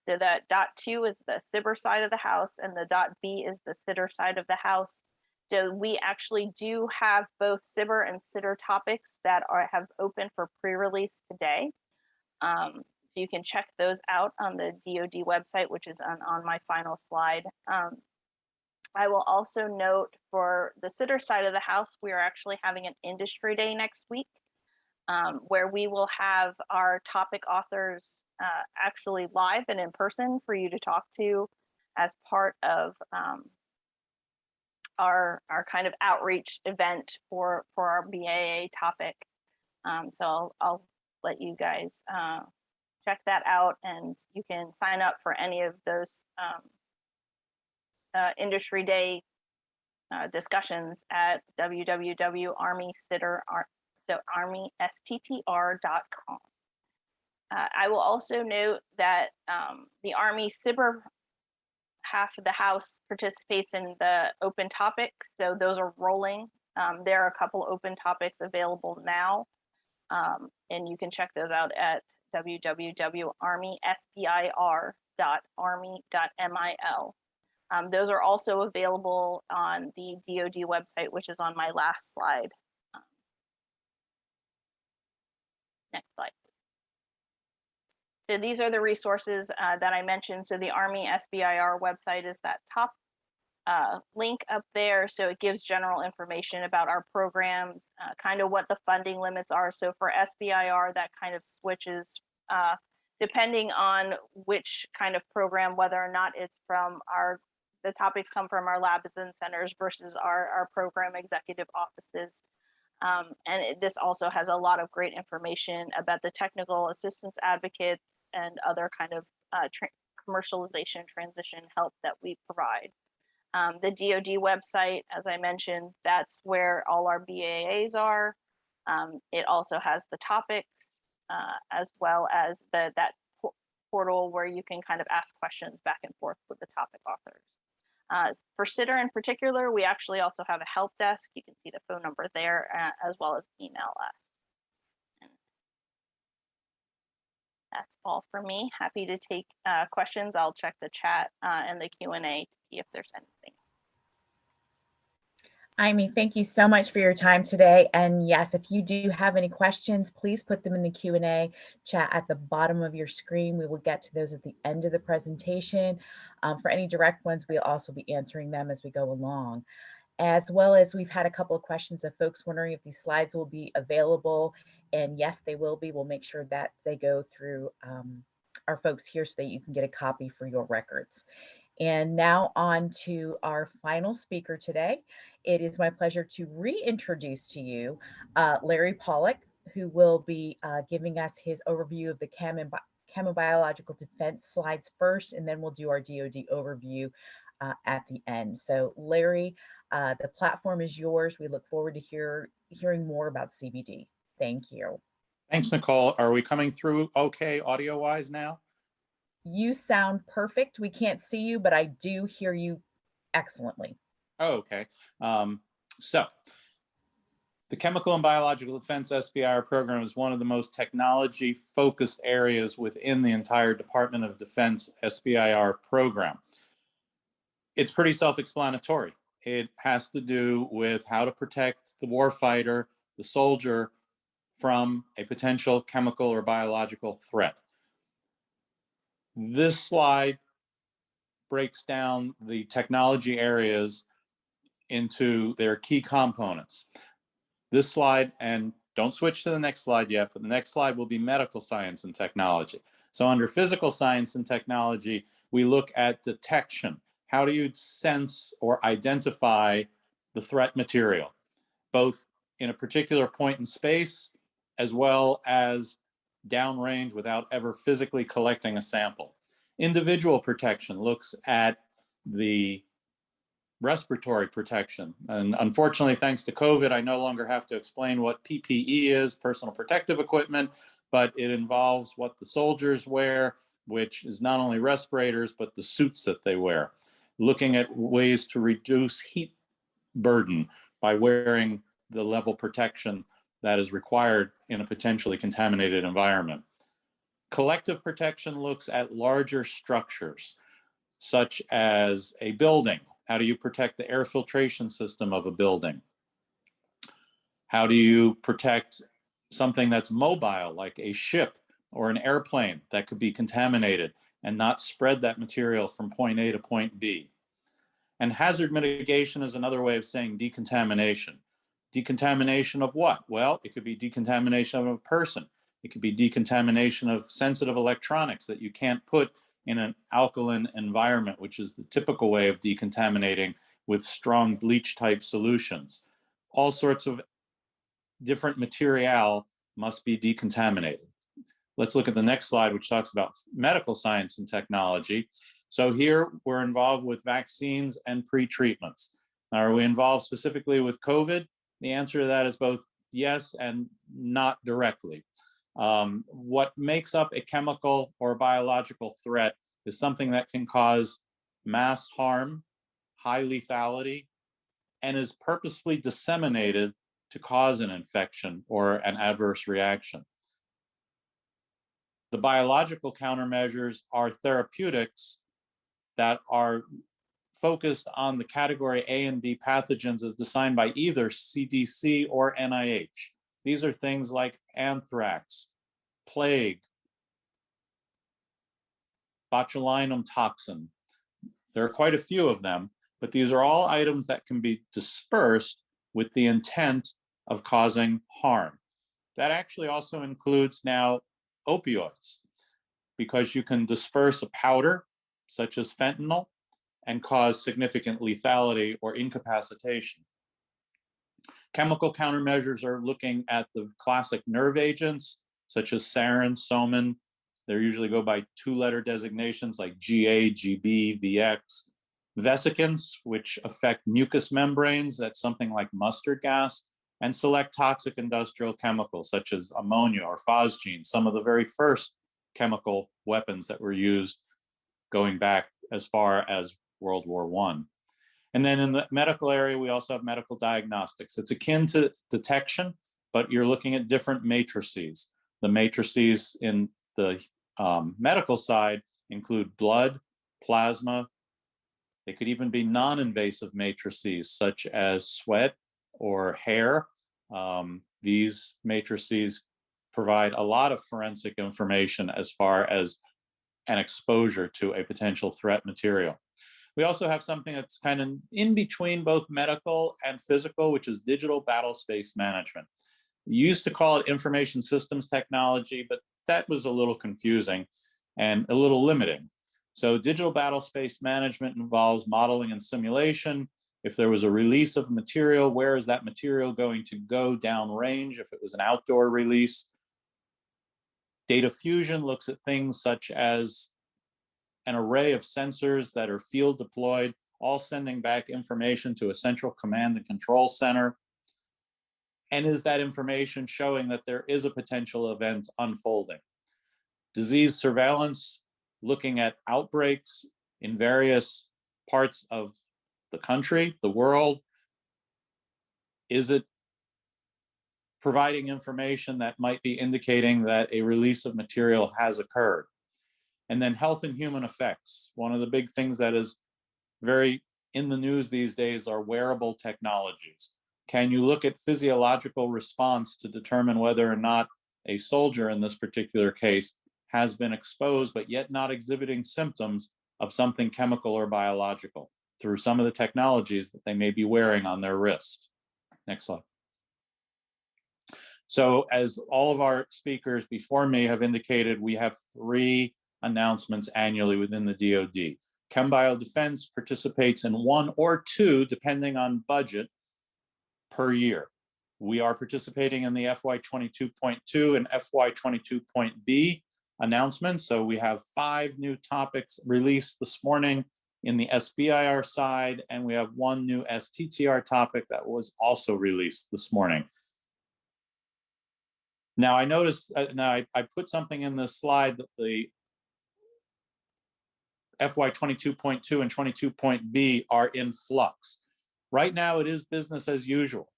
S6: So that .2 is the SBIR side of the house, and the .B is the SITR side of the house. So we actually do have both SBIR and SITR topics that have open for pre-release today. So you can check those out on the DoD website, which is on my final slide. I will also note for the sitter side of the house, we are actually having an industry day next week, where we will have our topic authors actually live and in person for you to talk to as part of our kind of outreach event for our BAA topic. So I'll let you guys check that out, and you can sign up for any of those industry day discussions at www.armysttr.com. I will also note that the Army SIBR half of the house participates in the open topics, so those are rolling. There are a couple open topics available now, and you can check those out at www.armysbir.army.mil. Those are also available on the DoD website, which is on my last slide. Next slide. So these are the resources that I mentioned. So the Army SBIR website is that top link up there. So it gives general information about our programs, kind of what the funding limits are. So for SBIR, that kind of switches depending on which kind of program, whether or not it's from the topics come from our labs and centers versus our program executive offices. This also has a lot of great information about the technical assistance advocates and other kind of commercialization transition help that we provide. The DoD website, as I mentioned, that's where all our BAAs are. It also has the topics as well as that portal where you can kind of ask questions back and forth with the topic authors. For sitter in particular, we actually also have a help desk. You can see the phone number there, as well as email us. And that's all for me. Happy to take questions. I'll check the chat and the Q&A to see if there's anything.
S3: Imee, thank you so much for your time today. And yes, if you do have any questions, please put them in the Q&A chat at the bottom of your screen. We will get to those at the end of the presentation. For any direct ones, we'll also be answering them as we go along. As well as we've had a couple of questions of folks wondering if these slides will be available. And yes, they will be. We'll make sure that they go through our folks here so that you can get a copy for your records. And now on to our final speaker today. It is my pleasure to reintroduce to you Larry Pollock, who will be giving us his overview of the chemobiological defense slides first, and then we'll do our DoD overview at the end. So Larry, the platform is yours. We look forward to hearing more about CBD. Thank you.
S7: Thanks, Nicole. Are we coming through okay audio-wise now?
S3: You sound perfect. We can't see you, but I do hear you excellently.
S7: Oh, okay. So the Chemical and Biological Defense SBIR program is one of the most technology-focused areas within the entire Department of Defense SBIR program. It's pretty self-explanatory. It has to do with how to protect the warfighter, the soldier, from a potential chemical or biological threat. This slide breaks down the technology areas into their key components. This slide, and don't switch to the next slide yet, but the next slide will be medical science and technology. So under physical science and technology, we look at detection. How do you sense or identify the threat material, both in a particular point in space as well as downrange without ever physically collecting a sample? Individual protection looks at the respiratory protection. And unfortunately, thanks to COVID, I no longer have to explain what PPE is, personal protective equipment, but it involves what the soldiers wear, which is not only respirators, but the suits that they wear. Looking at ways to reduce heat burden by wearing the level protection that is required in a potentially contaminated environment. Collective protection looks at larger structures, such as a building. How do you protect the air filtration system of a building? How do you protect something that's mobile, like a ship or an airplane that could be contaminated and not spread that material from point A to point B. And hazard mitigation is another way of saying decontamination. Decontamination of what? Well, it could be decontamination of a person. It could be decontamination of sensitive electronics that you can't put in an alkaline environment, which is the typical way of decontaminating with strong bleach type solutions. All sorts of different material must be decontaminated. Let's look at the next slide, which talks about medical science and technology. So here we're involved with vaccines and pre-treatments. Are we involved specifically with COVID? The answer to that is both yes and not directly. What makes up a chemical or biological threat is something that can cause mass harm, high lethality, and is purposefully disseminated to cause an infection or an adverse reaction. The biological countermeasures are therapeutics that are focused on the category A and B pathogens as defined by either CDC or NIH. These are things like anthrax, plague, botulinum toxin. There are quite a few of them, but these are all items that can be dispersed with the intent of causing harm. That actually also includes now opioids, because you can disperse a powder such as fentanyl and cause significant lethality or incapacitation. Chemical countermeasures are looking at the classic nerve agents such as sarin, soman. They usually go by two-letter designations like GA, GB, VX. Vesicants, which affect mucous membranes, that's something like mustard gas, and select toxic industrial chemicals such as ammonia or phosgene, some of the very first chemical weapons that were used going back as far as World War I. And then in the medical area, we also have medical diagnostics. It's akin to detection, but you're looking at different matrices. The matrices in the medical side include blood, plasma. They could even be non-invasive matrices such as sweat or hair. These matrices provide a lot of forensic information as far as an exposure to a potential threat material. We also have something that's kind of in between both medical and physical, which is digital battle space management. We used to call it information systems technology, but that was a little confusing and a little limiting. So digital battle space management involves modeling and simulation. If there was a release of material, where is that material going to go downrange if it was an outdoor release? Data fusion looks at things such as an array of sensors that are field deployed, all sending back information to a central command and control center. And is that information showing that there is a potential event unfolding? Disease surveillance, looking at outbreaks in various parts of the country, the world. Is it providing information that might be indicating that a release of material has occurred? And then health and human effects. One of the big things that is very in the news these days are wearable technologies. Can you look at physiological response to determine whether or not a soldier in this particular case has been exposed, but yet not exhibiting symptoms of something chemical or biological through some of the technologies that they may be wearing on their wrist? Next slide. So as all of our speakers before me have indicated, we have 3 announcements annually within the DoD. ChemBio Defense participates in 1 or 2, depending on budget, per year. We are participating in the FY22.2 and FY22.B announcements. So we have 5 new topics released this morning in the SBIR side, and we have 1 new STTR topic that was also released this morning. Now I noticed, I put something in this slide that the FY22.2 and 22.B are in flux. Right now it is business as usual,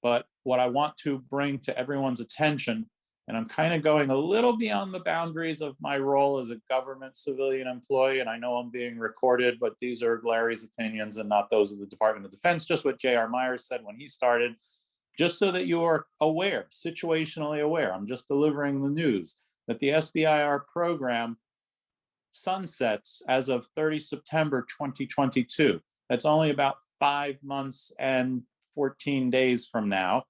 S7: but what I want to bring to everyone's attention, and I'm kind of going a little beyond the boundaries of my role as a government civilian employee, and I know I'm being recorded, but these are Larry's opinions and not those of the Department of Defense, just what J.R. Myers said when he started, just so that you are aware, situationally aware. I'm just delivering the news. that the SBIR program sunsets as of 30 September 2022. That's only about 5 months and 14 days from now.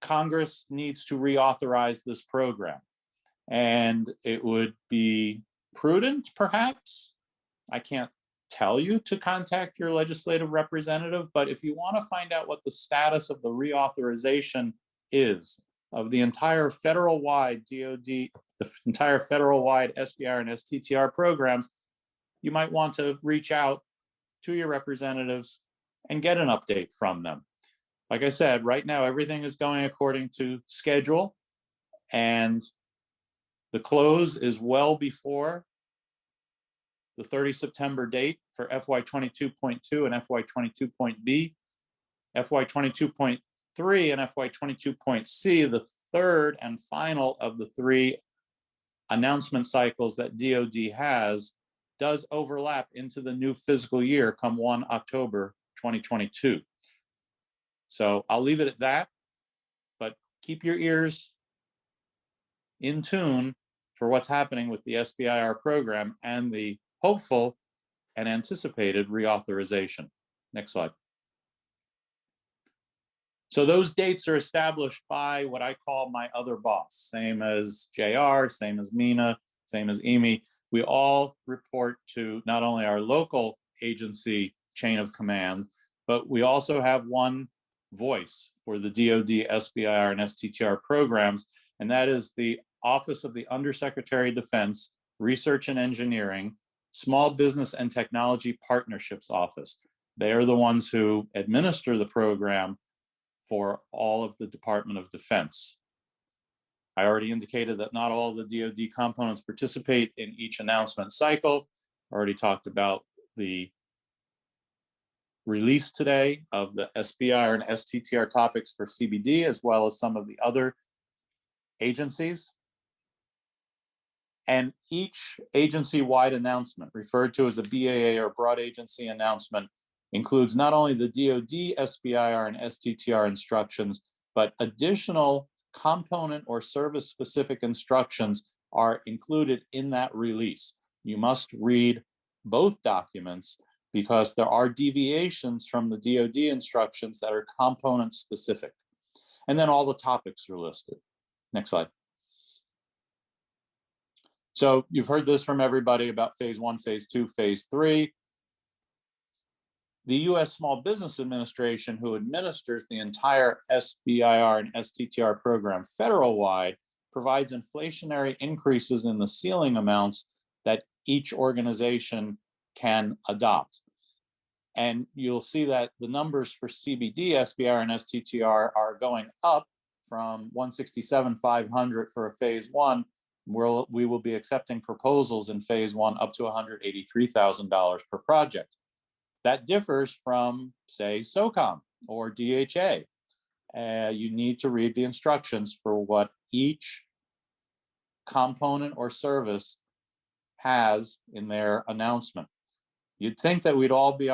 S7: Congress needs to reauthorize this program, and it would be prudent, perhaps, I can't tell you to contact your legislative representative, but if you want to find out what the status of the reauthorization is of the entire federal-wide DoD, the entire federal-wide SBIR and STTR programs, you might want to reach out to your representatives and get an update from them. Like I said, right now, everything is going according to schedule, and the close is well before the 30 September date for FY 22.2 and FY 22.B. FY 22.3 and FY 22.C, the third and final of the 3 announcement cycles that DoD has, does overlap into the new fiscal year come 1 October 2022. So I'll leave it at that, but keep your ears in tune for what's happening with the SBIR program and the hopeful and anticipated reauthorization. Next slide. So those dates are established by what I call my other boss, same as JR, same as Mina, same as Amy. We all report to not only our local agency chain of command, but we also have one voice for the DoD, SBIR, and STTR programs, and that is the Office of the Undersecretary of Defense, Research and Engineering, Small Business and Technology Partnerships Office. They are the ones who administer the program for all of the Department of Defense. I already indicated that not all the DoD components participate in each announcement cycle. I already talked about the release today of the SBIR and STTR topics for CBD, as well as some of the other agencies. And each agency-wide announcement, referred to as a BAA or broad agency announcement, includes not only the DoD, SBIR, and STTR instructions, but additional component or service-specific instructions are included in that release. You must read both documents because there are deviations from the DoD instructions that are component specific. And then all the topics are listed. Next slide. So you've heard this from everybody about phase 1, phase 2, phase 3. The U.S. Small Business Administration, who administers the entire SBIR and STTR program federal-wide, provides inflationary increases in the ceiling amounts that each organization can adopt. And you'll see that the numbers for CBD, SBIR, and STTR are going up from 167,500 for a phase 1. We will be accepting proposals in phase 1 up to $183,000 per project. That differs from, say, SOCOM or DHA. You need to read the instructions for what each component or service has in their announcement. You'd think that we'd all be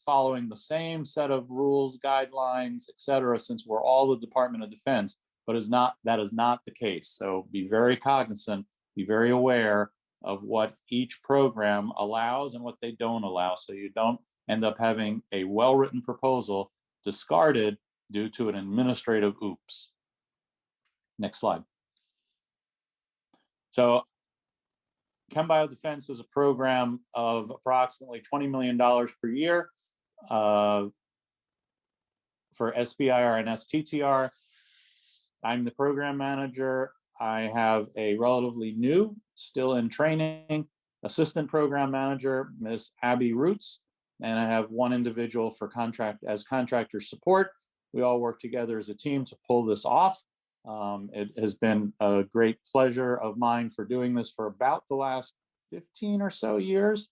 S7: following the same set of rules, guidelines, et cetera, since we're all the Department of Defense, but that is not the case. So be very cognizant, be very aware of what each program allows and what they don't allow, so you don't end up having a well-written proposal discarded due to an administrative oops. Next slide. So ChemBio Defense is a program of approximately $20 million per year for SBIR and STTR. I'm the program manager. I have a relatively new, still in training, assistant program manager, Ms. Abby Roots, and I have one individual for contractor support. We all work together as a team to pull this off. It has been a great pleasure of mine for doing this for about the last 15 or so years,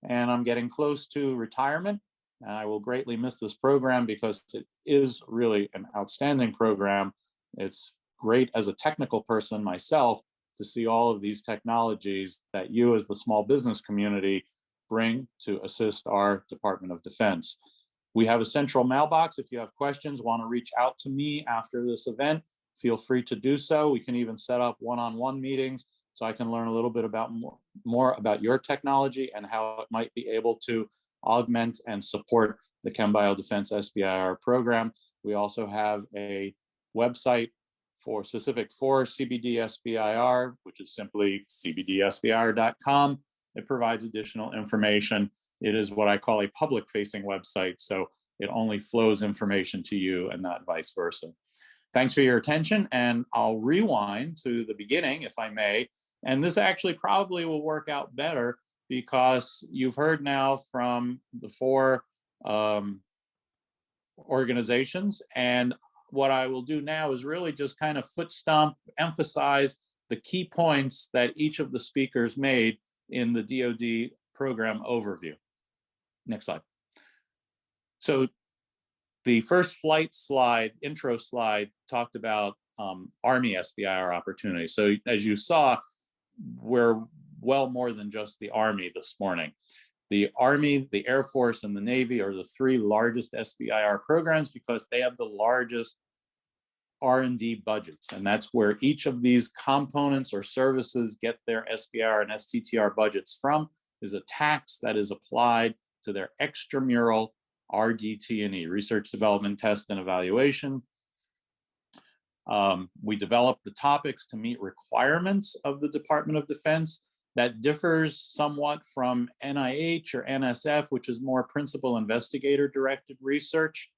S7: and I'm getting close to retirement. And I will greatly miss this program because it is really an outstanding program. It's great as a technical person myself to see all of these technologies that you as the small business community bring to assist our Department of Defense. We have a central mailbox. If you have questions, want to reach out to me after this event, feel free to do so. We can even set up one-on-one meetings so I can learn a little bit about more about your technology and how it might be able to augment and support the ChemBio Defense SBIR program. We also have a website specific for CBD SBIR, which is simply cbdsbir.com. It provides additional information. It is what I call a public-facing website, so it only flows information to you and not vice versa. Thanks for your attention, and I'll rewind to the beginning, if I may. And this actually probably will work out better because you've heard now from the 4 organizations, and what I will do now is really just kind of foot stomp, emphasize the key points that each of the speakers made in the DoD program overview. Next slide. So the first flight slide, intro slide, talked about Army SBIR opportunities. So as you saw, we're well more than just the Army this morning. The Army, the Air Force, and the Navy are the 3 largest SBIR programs because they have the largest R&D budgets. And that's where each of these components or services get their SBIR and STTR budgets from, is a tax that is applied to their extramural RDT&E, research, development, test, and evaluation. We develop the topics to meet requirements of the Department of Defense. That differs somewhat from NIH or NSF, which is more principal investigator directed research.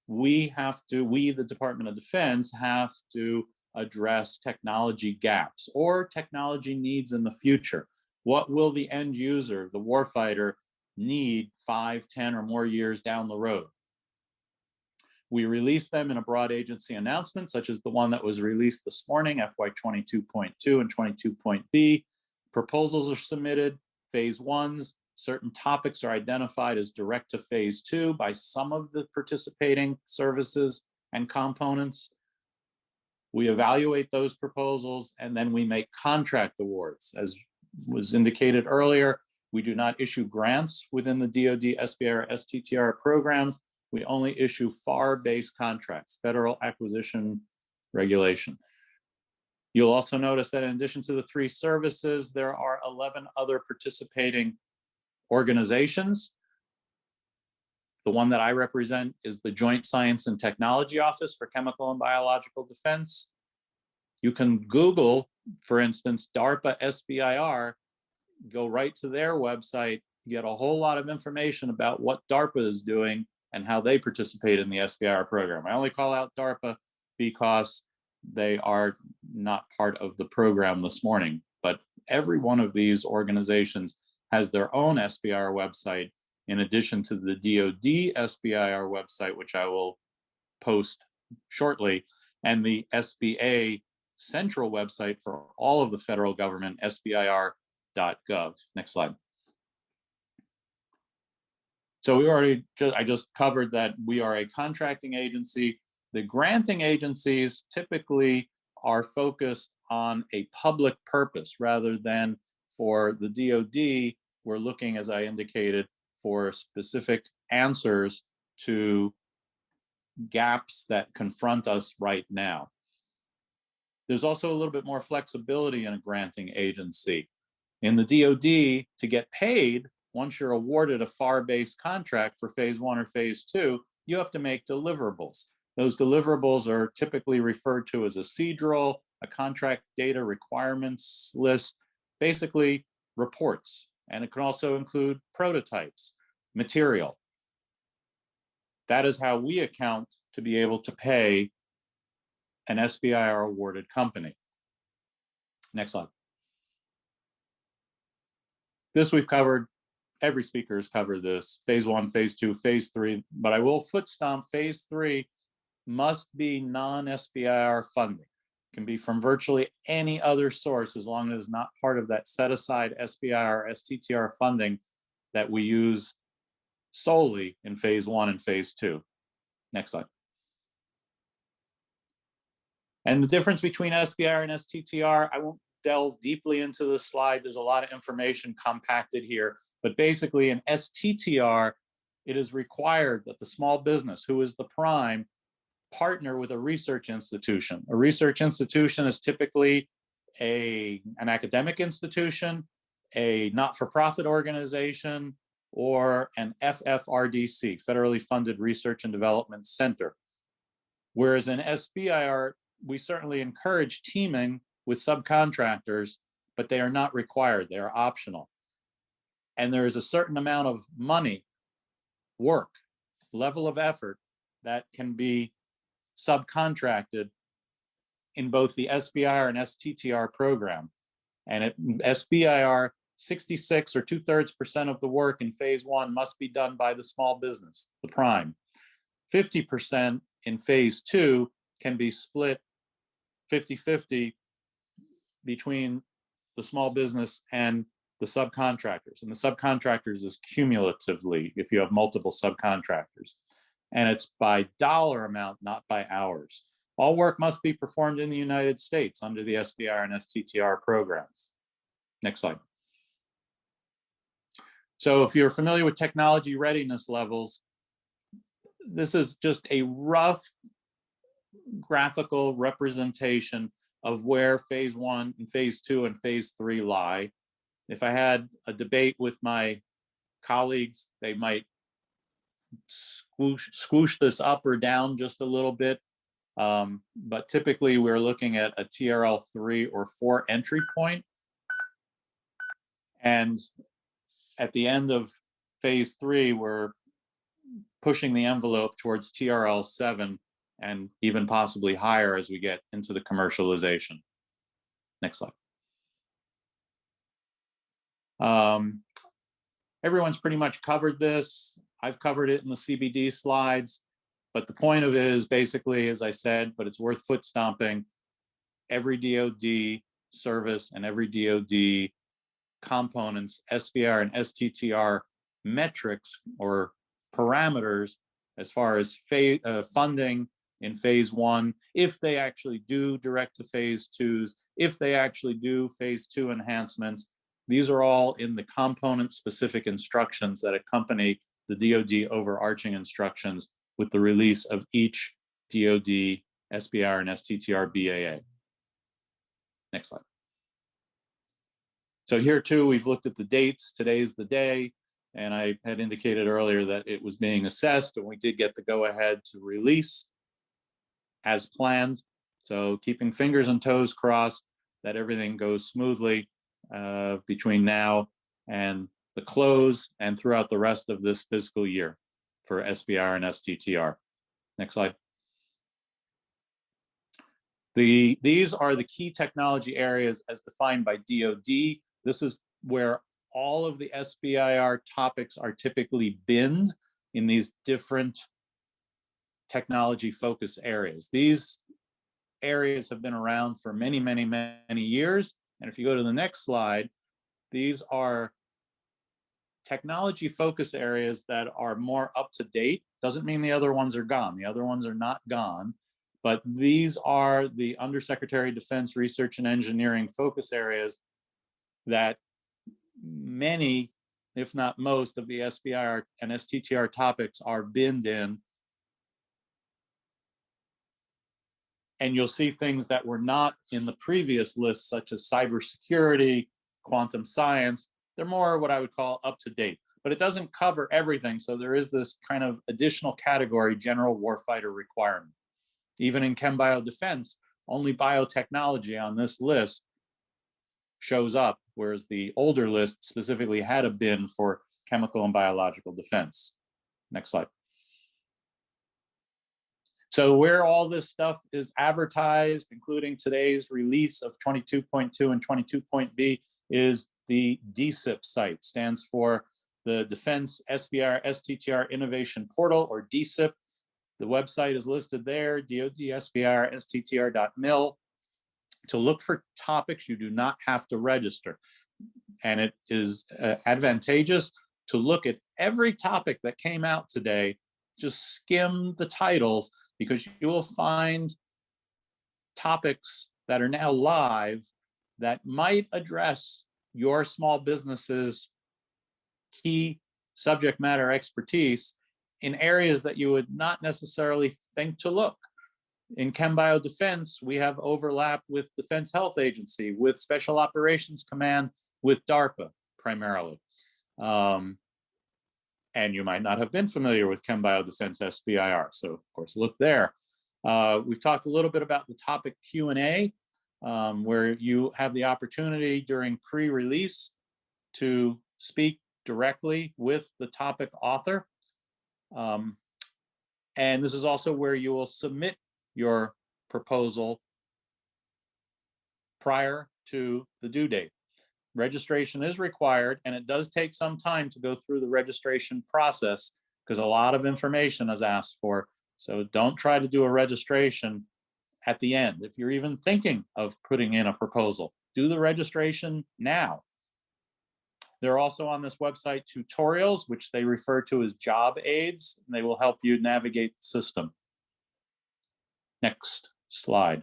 S7: We, the Department of Defense, have to address technology gaps or technology needs in the future. What will the end user, the warfighter, need 5, 10, or more years down the road? We release them in a broad agency announcement, such as the one that was released this morning, FY 22.2 and 22.B. Proposals are submitted, phase 1s, certain topics are identified as direct to phase 2 by some of the participating services and components. We evaluate those proposals, and then we make contract awards. As was indicated earlier, we do not issue grants within the DoD SBIR STTR programs. We only issue FAR-based contracts, Federal Acquisition Regulation. You'll also notice that in addition to the 3 services, there are 11 other participating organizations. The one that I represent is the Joint Science and Technology Office for Chemical and Biological Defense. You can Google, for instance, DARPA SBIR, go right to their website, get a whole lot of information about what DARPA is doing and how they participate in the SBIR program. I only call out DARPA because they are not part of the program this morning, but every one of these organizations has their own SBIR website in addition to the DoD SBIR website, which I will post shortly, and the SBA central website for all of the federal government, sbir.gov. Next slide. So I just covered that we are a contracting agency. The granting agencies typically are focused on a public purpose rather than for the DoD. We're looking, as I indicated, for specific answers to gaps that confront us right now. There's also a little bit more flexibility in a granting agency. In the DoD, to get paid, once you're awarded a FAR-based contract for phase 1 or phase 2, you have to make deliverables. Those deliverables are typically referred to as a CDRL, a contract data requirements list, basically reports. And it can also include prototypes, material. That is how we account to be able to pay an SBIR awarded company. Next slide. This we've covered. Every speaker has covered this. Phase 1, phase 2, phase 3, but I will foot stomp phase 3 must be non-SBIR funding. It can be from virtually any other source as long as it's not part of that set aside SBIR, STTR funding that we use solely in phase 1 and phase 2. Next slide. And the difference between SBIR and STTR, I won't delve deeply into this slide. There's a lot of information compacted here, but basically in STTR, it is required that the small business, who is the prime, partner with a research institution. A research institution is typically an academic institution, a not-for-profit organization, or an FFRDC, Federally Funded Research and Development Center. Whereas in SBIR, we certainly encourage teaming with subcontractors, but they are not required, they are optional. And there is a certain amount of money, work, level of effort that can be subcontracted in both the SBIR and STTR program. And at SBIR, 66 or 2/3% of the work in phase 1 must be done by the small business, the prime. 50% in phase 2 can be split 50-50 between the small business and the subcontractors. And the subcontractors is cumulatively if you have multiple subcontractors. And it's by dollar amount, not by hours. All work must be performed in the United States under the SBIR and STTR programs. Next slide. So if you're familiar with technology readiness levels, this is just a rough graphical representation of where phase 1 and phase 2 and phase 3 lie. If I had a debate with my colleagues, they might squoosh this up or down just a little bit. But typically we're looking at a TRL 3 or 4 entry point. And at the end of phase 3, we're pushing the envelope towards TRL 7 and even possibly higher as we get into the commercialization. Next slide. Everyone's pretty much covered this. I've covered it in the CBD slides, but the point of it is basically, as I said, but it's worth foot stomping, every DoD service and every DoD components, SBIR and STTR metrics or parameters as far as funding in phase 1, if they actually do direct to phase 2s, if they actually do phase 2 enhancements. These are all in the component specific instructions that accompany the DoD overarching instructions with the release of each DoD SBIR and STTR BAA. Next slide. So here too, we've looked at the dates. Today's the day. And I had indicated earlier that it was being assessed, and we did get the go-ahead to release as planned. So keeping fingers and toes crossed that everything goes smoothly between now and the close and throughout the rest of this fiscal year for SBIR and STTR. Next slide. These are the key technology areas as defined by DoD. This is where all of the SBIR topics are typically binned in these different technology focus areas. These areas have been around for many, many, many years. And if you go to the next slide, these are technology focus areas that are more up to date. Doesn't mean the other ones are gone. The other ones are not gone, but these are the Undersecretary of Defense Research and Engineering focus areas that many, if not most, of the SBIR and STTR topics are binned in. And you'll see things that were not in the previous list, such as cybersecurity, quantum science. They're more what I would call up to date, but it doesn't cover everything. So there is this kind of additional category, general warfighter requirement. Even in chem bio defense, only biotechnology on this list shows up, whereas the older list specifically had a bin for chemical and biological defense. Next slide. So where all this stuff is advertised, including today's release of 22.2 and 22.B, is the DSIP site. Stands for the Defense SBIR STTR Innovation Portal, or DSIP. The website is listed there, DoD-SBIR-STTR.mil. To look for topics, you do not have to register. And it is advantageous to look at every topic that came out today, just skim the titles, because you will find topics that are now live that might address your small business's key subject matter expertise in areas that you would not necessarily think to look. In ChemBio Defense, we have overlap with Defense Health Agency, with Special Operations Command, with DARPA primarily. And you might not have been familiar with ChemBio Defense SBIR, so of course look there. We've talked a little bit about the topic Q&A, where you have the opportunity during pre-release to speak directly with the topic author. And this is also where you will submit your proposal prior to the due date. Registration is required, and it does take some time to go through the registration process because a lot of information is asked for. So don't try to do a registration at the end. If you're even thinking of putting in a proposal, do the registration now. There are also on this website tutorials, which they refer to as job aids, and they will help you navigate the system. Next slide.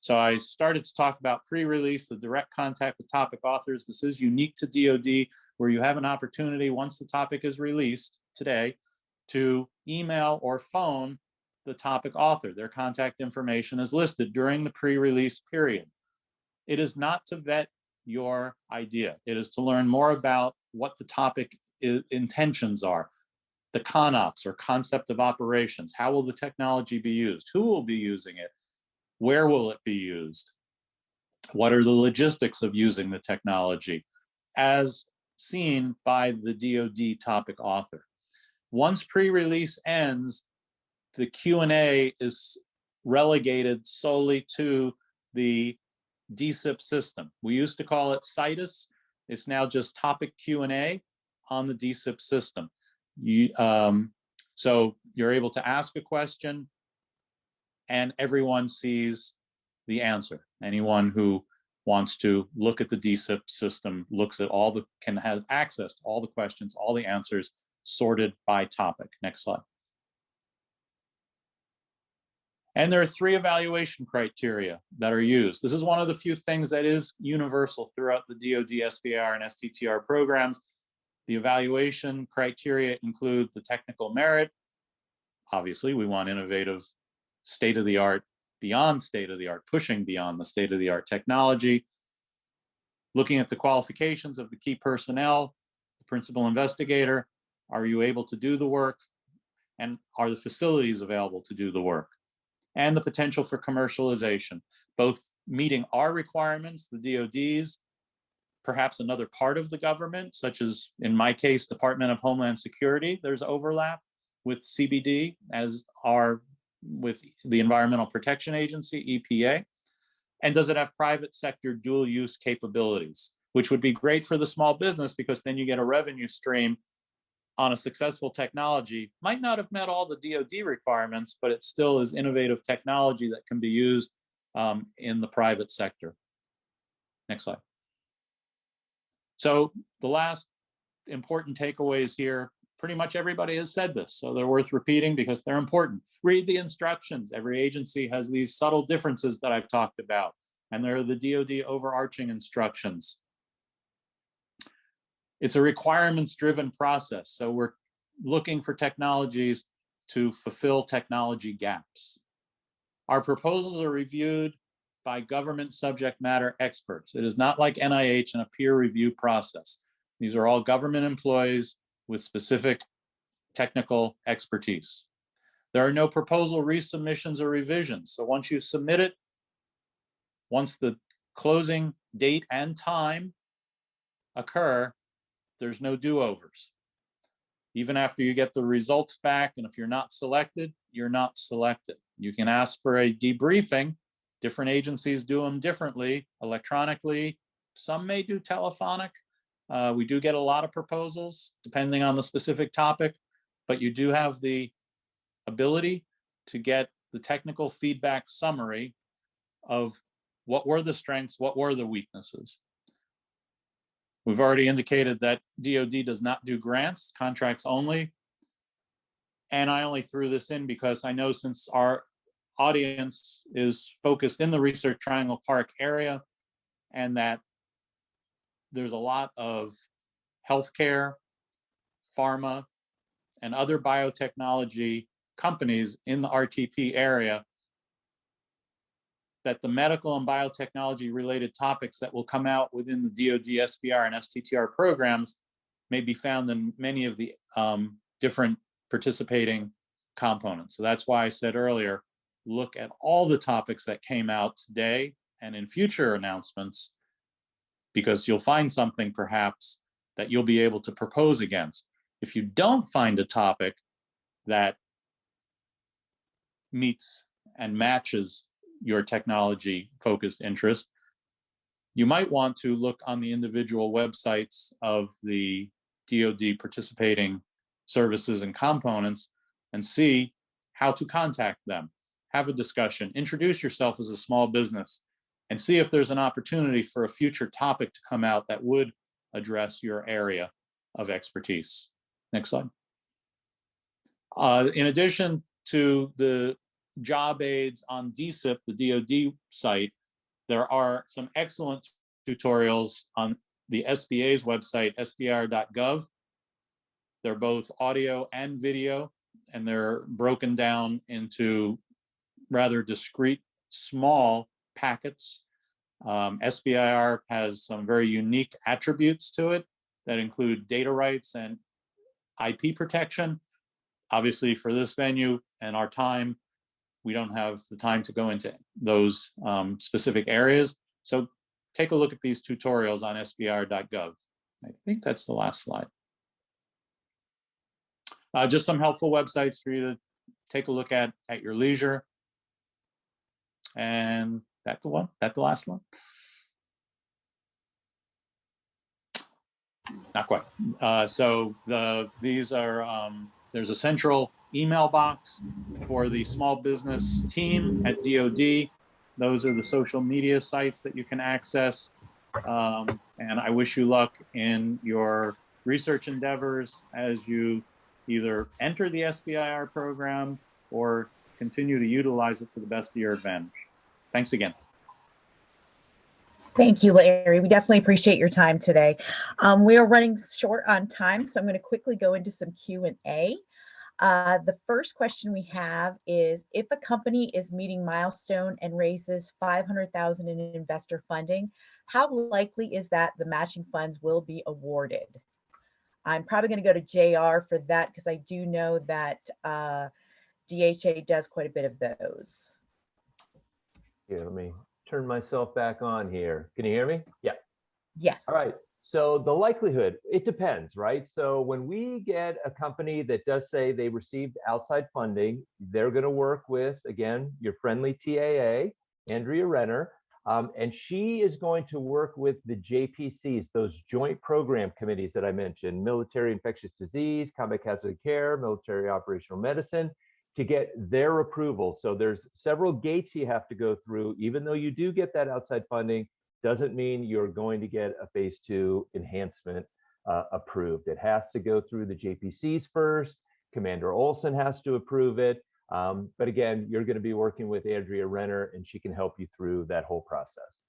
S7: So I started to talk about pre-release, the direct contact with topic authors. This is unique to DoD, where you have an opportunity once the topic is released today to email or phone the topic author. Their contact information is listed during the pre-release period. It is not to vet your idea. It is to learn more about what the topic intentions are, the CONOPS or concept of operations. How will the technology be used? Who will be using it? Where will it be used? What are the logistics of using the technology as seen by the DoD topic author? Once pre-release ends, the Q&A is relegated solely to the DSIP system. We used to call it CITES. It's now just topic Q&A on the DSIP system. So you're able to ask a question and everyone sees the answer. Anyone who wants to look at the DSIP system looks at can have access to all the questions, all the answers sorted by topic. Next slide. And there are 3 evaluation criteria that are used. This is one of the few things that is universal throughout the DoD, SBIR, and STTR programs. The evaluation criteria include the technical merit. Obviously, we want innovative, state-of-the-art, beyond state-of-the-art, pushing beyond the state-of-the-art technology. Looking at the qualifications of the key personnel, the principal investigator. Are you able to do the work? And are the facilities available to do the work? And the potential for commercialization, both meeting our requirements, the DoD's, perhaps another part of the government, such as in my case, Department of Homeland Security, there's overlap with CBD as are with the Environmental Protection Agency, EPA. And does it have private sector dual use capabilities, which would be great for the small business because then you get a revenue stream on a successful technology. Might not have met all the DoD requirements, but it still is innovative technology that can be used in the private sector. Next slide. So the last important takeaways here, pretty much everybody has said this, so they're worth repeating because they're important. Read the instructions. Every agency has these subtle differences that I've talked about, and there are the DoD overarching instructions. It's a requirements-driven process, so we're looking for technologies to fulfill technology gaps. Our proposals are reviewed by government subject matter experts. It is not like NIH and a peer review process. These are all government employees with specific technical expertise. There are no proposal resubmissions or revisions. So once you submit it, once the closing date and time occur, there's no do-overs. Even after you get the results back, and if you're not selected, you're not selected. You can ask for a debriefing. Different agencies do them differently, electronically. Some may do telephonic. We do get a lot of proposals depending on the specific topic, but you do have the ability to get the technical feedback summary of what were the strengths, what were the weaknesses. We've already indicated that DoD does not do grants, contracts only. And I only threw this in because I know since our audience is focused in the Research Triangle Park area and that there's a lot of healthcare, pharma, and other biotechnology companies in the RTP area, that the medical and biotechnology related topics that will come out within the DoD, SBIR, and STTR programs may be found in many of the different participating components. So that's why I said earlier, look at all the topics that came out today and in future announcements, because you'll find something perhaps that you'll be able to propose against. If you don't find a topic that meets and matches your technology focused interest, you might want to look on the individual websites of the DoD participating services and components and see how to contact them. Have a discussion, introduce yourself as a small business, and see if there's an opportunity for a future topic to come out that would address your area of expertise. Next slide. In addition to the job aids on DSIP, the DoD site, there are some excellent tutorials on the SBA's website, sbir.gov. They're both audio and video, and they're broken down into rather discrete, small packets. SBIR has some very unique attributes to it that include data rights and IP protection. Obviously, for this venue and our time, we don't have the time to go into those specific areas. So take a look at these tutorials on sbir.gov. I think that's the last slide. Just some helpful websites for you to take a look at your leisure. And that's the one, that's the last one. Not quite. These are, there's a central email box for the small business team at DoD. Those are the social media sites that you can access. And I wish you luck in your research endeavors as you either enter the SBIR program or continue to utilize it to the best of your advantage. Thanks again.
S3: Thank you, Larry. We definitely appreciate your time today. We are running short on time, so I'm going to quickly go into some Q&A. The first question we have is, if a company is meeting milestone and raises $500,000 in investor funding, how likely is that the matching funds will be awarded? I'm probably going to go to JR for that because I do know that DHA does quite a bit of those.
S2: Here, let me turn myself back on here. Can you hear me? Yeah.
S3: Yes.
S2: All right. So the likelihood, it depends, right? So when we get a company that does say they received outside funding, they're going to work with, again, your friendly TAA, Andrea Renner, and she is going to work with the JPCs, those joint program committees that I mentioned, military infectious disease, combat casualty care, military operational medicine, to get their approval. So there's several gates you have to go through. Even though you do get that outside funding, doesn't mean you're going to get a phase 2 enhancement approved. It has to go through the JPCs first. Commander Olson has to approve it. But again, you're going to be working with Andrea Renner, and she can help you through that whole process.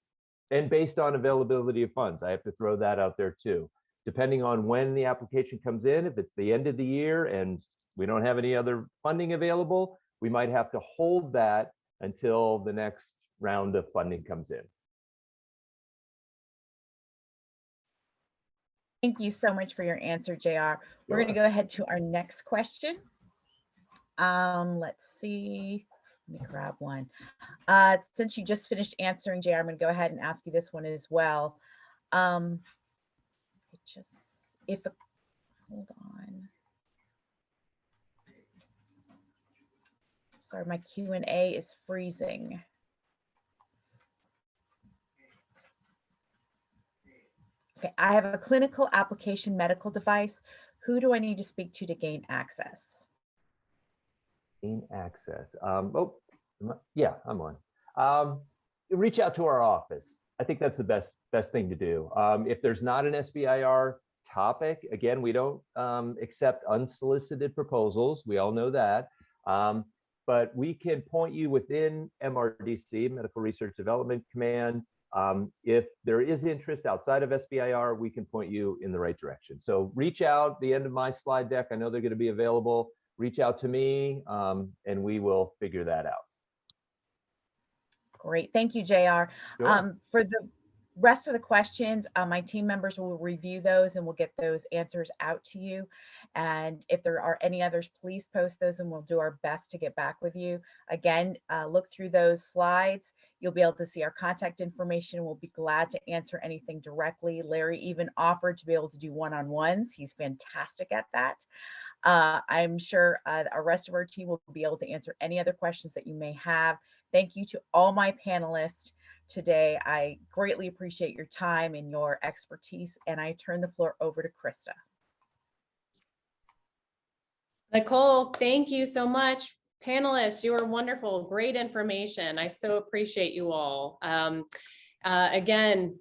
S2: And based on availability of funds, I have to throw that out there too. Depending on when the application comes in, if it's the end of the year and we don't have any other funding available, we might have to hold that until the next round of funding comes in.
S3: Thank you so much for your answer, JR. We're going to go ahead to our next question. Let's see. Let me grab one. Since you just finished answering, JR, I'm going to go ahead and ask you this one as well. Hold on. Sorry, my Q&A is freezing. Okay, I have a clinical application medical device. Who do I need to speak to gain access?
S2: Gain access. Yeah, I'm on. Reach out to our office. I think that's the best thing to do. If there's not an SBIR topic, again, we don't accept unsolicited proposals. We all know that. But we can point you within MRDC, Medical Research Development Command. If there is interest outside of SBIR, we can point you in the right direction. So reach out. The end of my slide deck, I know they're going to be available. Reach out to me, and we will figure that out.
S3: Great. Thank you, JR.
S2: Sure.
S3: For the rest of the questions, my team members will review those and we'll get those answers out to you. And if there are any others, please post those and we'll do our best to get back with you. Again, look through those slides. You'll be able to see our contact information. We'll be glad to answer anything directly. Larry even offered to be able to do one-on-ones. He's fantastic at that. I'm sure the rest of our team will be able to answer any other questions that you may have. Thank you to all my panelists today. I greatly appreciate your time and your expertise, and I turn the floor over to Krista.
S1: Nicole, thank you so much. Panelists, you are wonderful. Great information. I so appreciate you all. Again,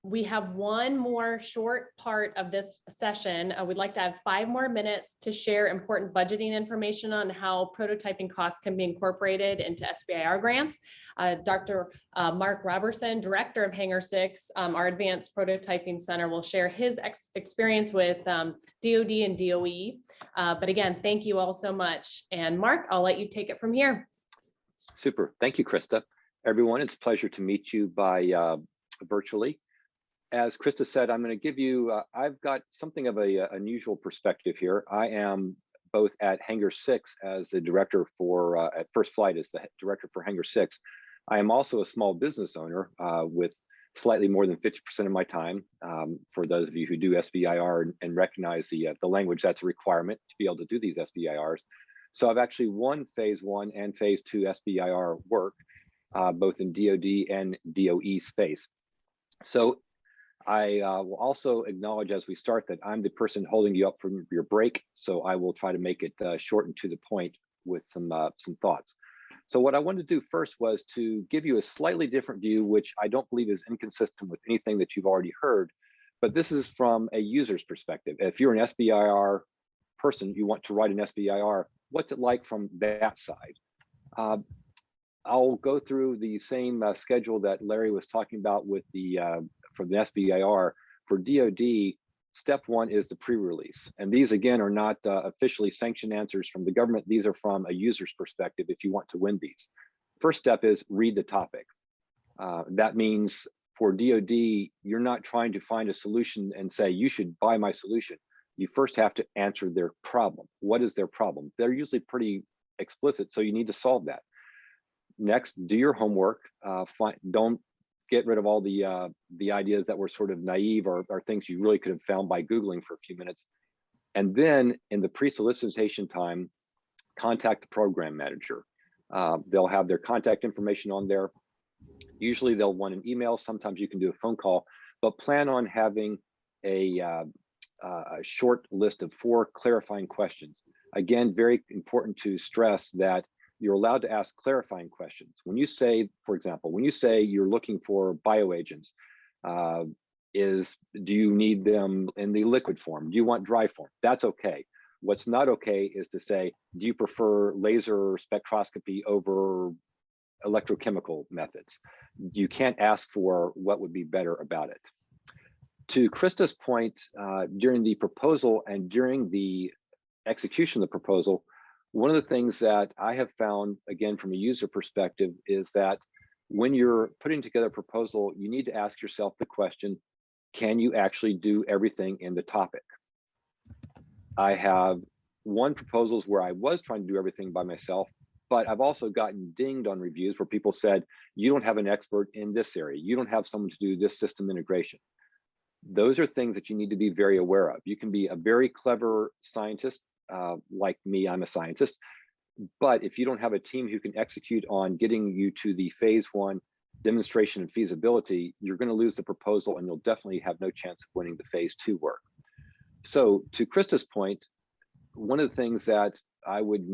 S1: we have one more short part of this session. We'd like to have 5 more minutes to share important budgeting information on how prototyping costs can be incorporated into SBIR grants. Dr. Mark Robertson, Director of Hangar 6, our Advanced Prototyping Center, will share his experience with DoD and DOE. But again, thank you all so much. And Mark, I'll let you take it from here.
S8: Super. Thank you, Krista. Everyone, it's a pleasure to meet you by virtually. As Krista said, I'm going to give you, I've got something of a unusual perspective here. I am both at Hangar 6 as the director for, at First Flight as the director for Hangar 6. I am also a small business owner with slightly more than 50% of my time. For those of you who do SBIR and recognize the language, that's a requirement to be able to do these SBIRs. So I've actually won phase 1 and phase 2 SBIR work, both in DoD and DOE space. So I will also acknowledge as we start that I'm the person holding you up from your break, so I will try to make it short and to the point with some thoughts. So what I wanted to do first was to give you a slightly different view, which I don't believe is inconsistent with anything that you've already heard, but this is from a user's perspective. If you're an SBIR person, you want to write an SBIR, what's it like from that side? I'll go through the same schedule that Larry was talking about with the for the SBIR. For DoD, step 1 is the pre-release. And these, again, are not officially sanctioned answers from the government. These are from a user's perspective if you want to win these. First step is read the topic. That means for DoD, you're not trying to find a solution and say, you should buy my solution. You first have to answer their problem. What is their problem? They're usually pretty explicit, so you need to solve that. Next, do your homework. Don't get rid of all the ideas that were sort of naive or things you really could have found by Googling for a few minutes. And then in the pre-solicitation time, contact the program manager. They'll have their contact information on there. Usually they'll want an email. Sometimes you can do a phone call, but plan on having a short list of 4 clarifying questions. Again, very important to stress that you're allowed to ask clarifying questions. When you say, for example, when you say you're looking for bioagents, do you need them in the liquid form? Do you want dry form? That's okay. What's not okay is to say, do you prefer laser spectroscopy over electrochemical methods? You can't ask for what would be better about it. To Krista's point, during the proposal and during the execution of the proposal, one of the things that I have found, again, from a user perspective, is that when you're putting together a proposal, you need to ask yourself the question, can you actually do everything in the topic? I have won proposals where I was trying to do everything by myself, but I've also gotten dinged on reviews where people said, you don't have an expert in this area. You don't have someone to do this system integration. Those are things that you need to be very aware of. You can be a very clever scientist, like me, I'm a scientist, but if you don't have a team who can execute on getting you to the phase 1 demonstration and feasibility, you're going to lose the proposal and you'll definitely have no chance of winning the phase 2 work. So to Krista's point, one of the things that I would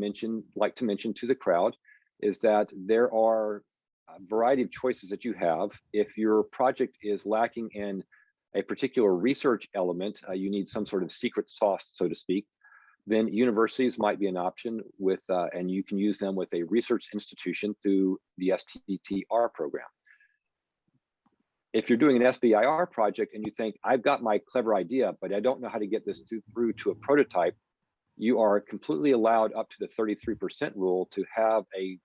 S8: like to mention to the crowd is that there are a variety of choices that you have. If your project is lacking in a particular research element, you need some sort of secret sauce, so to speak, then universities might be an option with, and you can use them with a research institution through the STTR program. If you're doing an SBIR project and you think, I've got my clever idea, but I don't know how to get this through to a prototype, you are completely allowed up to the 33% rule to have a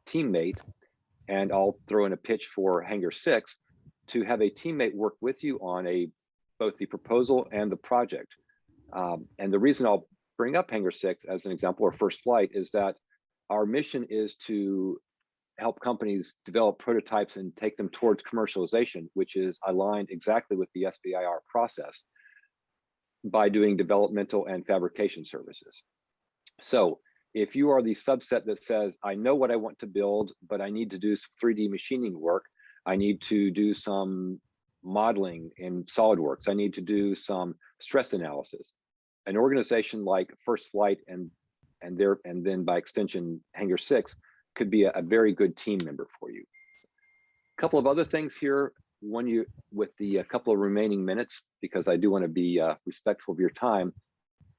S8: teammate and I'll throw in a pitch for Hangar 6 to have a teammate work with you on both the proposal and the project. And the reason I'll bring up Hangar 6 as an example, or first flight, is that our mission is to help companies develop prototypes and take them towards commercialization, which is aligned exactly with the SBIR process by doing developmental and fabrication services. So if you are the subset that says, I know what I want to build, but I need to do some 3D machining work, I need to do some modeling in SolidWorks, I need to do some stress analysis, an organization like First Flight and then by extension Hangar 6 could be a very good team member for you. A couple of other things here, with the couple of remaining minutes, because I do want to be respectful of your time,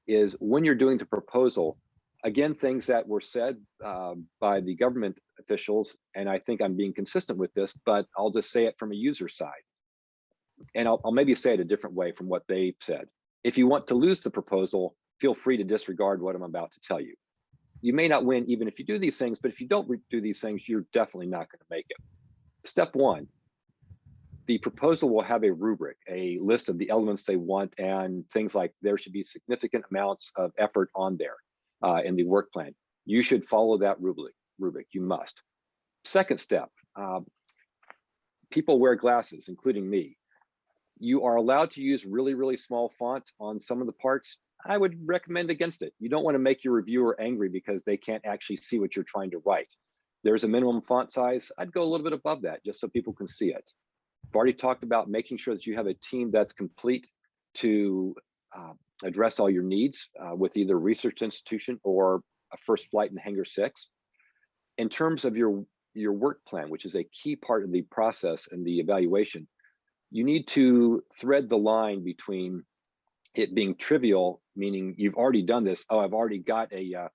S8: is when you're doing the proposal, again, things that were said by the government officials, and I think I'm being consistent with this, but I'll just say it from a user side. And I'll maybe say it a different way from what they said. If you want to lose the proposal, feel free to disregard what I'm about to tell you. You may not win even if you do these things, but if you don't do these things, you're definitely not going to make it. Step one, the proposal will have a rubric, a list of the elements they want, and things like there should be significant amounts of effort on there in the work plan. You should follow that rubric, you must. Second step, people wear glasses, including me. You are allowed to use really, really small font on some of the parts. I would recommend against it. You don't want to make your reviewer angry because they can't actually see what you're trying to write. There's a minimum font size. I'd go a little bit above that just so people can see it. I've already talked about making sure that you have a team that's complete to address all your needs with either a research institution or a First Flight in Hangar 6. In terms of your work plan, which is a key part of the process and the evaluation, you need to thread the line between it being trivial, meaning you've already done this. Oh, I've already got a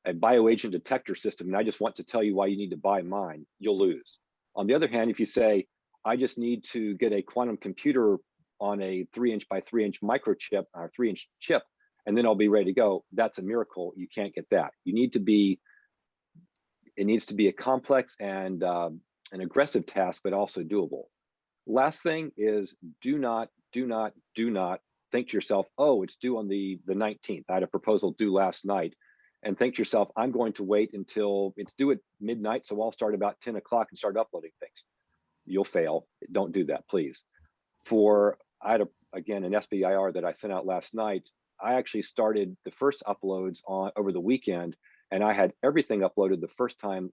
S8: bioagent detector system, and I just want to tell you why you need to buy mine. You'll lose. On the other hand, if you say, I just need to get a quantum computer on a 3" by 3" microchip or 3" chip, and then I'll be ready to go, that's a miracle. You can't get that. It needs to be a complex and an aggressive task, but also doable. Last thing is do not think to yourself, oh, it's due on the 19th. I had a proposal due last night, and think to yourself, I'm going to wait until it's due at midnight, so I'll start about 10 o'clock and start uploading things. You'll fail. Don't do that, please. I had again an SBIR that I sent out last night. I actually started the first uploads over the weekend, and I had everything uploaded the first time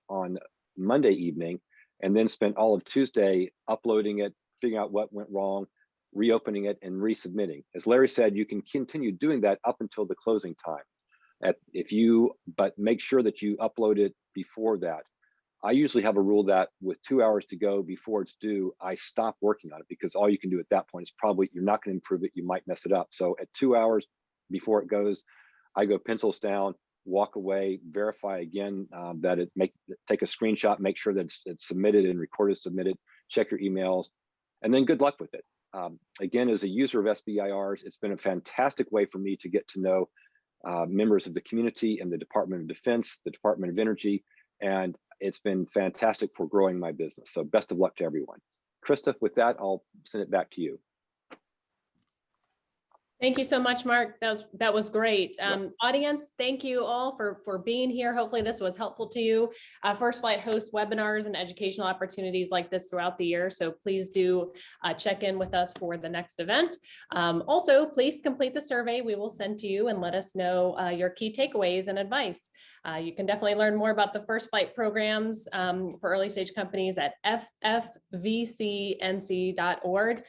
S8: on Monday evening, and then spent all of Tuesday uploading it, figuring out what went wrong, reopening it, and resubmitting. As Larry said, you can continue doing that up until the closing time. But make sure that you upload it before that. I usually have a rule that with 2 hours to go before it's due, I stop working on it, because all you can do at that point is probably, you're not going to improve it, you might mess it up. So at 2 hours before it goes, I go pencils down, walk away, verify again take a screenshot, make sure that it's submitted and recorded submitted, check your emails, and then good luck with it. Again, as a user of SBIRs, it's been a fantastic way for me to get to know members of the community and the Department of Defense, the Department of Energy, and it's been fantastic for growing my business. So best of luck to everyone. Krista, with that, I'll send it back to you.
S1: Thank you so much, Mark. That was great. Audience, thank you all for being here. Hopefully this was helpful to you. First Flight hosts webinars and educational opportunities like this throughout the year, so please do check in with us for the next event. Also, please complete the survey we will send to you and let us know your key takeaways and advice. You can definitely learn more about the First Flight programs for early stage companies at ffvcnc.org.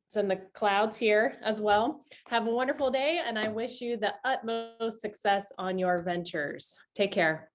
S1: It's in the clouds here as well. Have a wonderful day, and I wish you the utmost success on your ventures. Take care.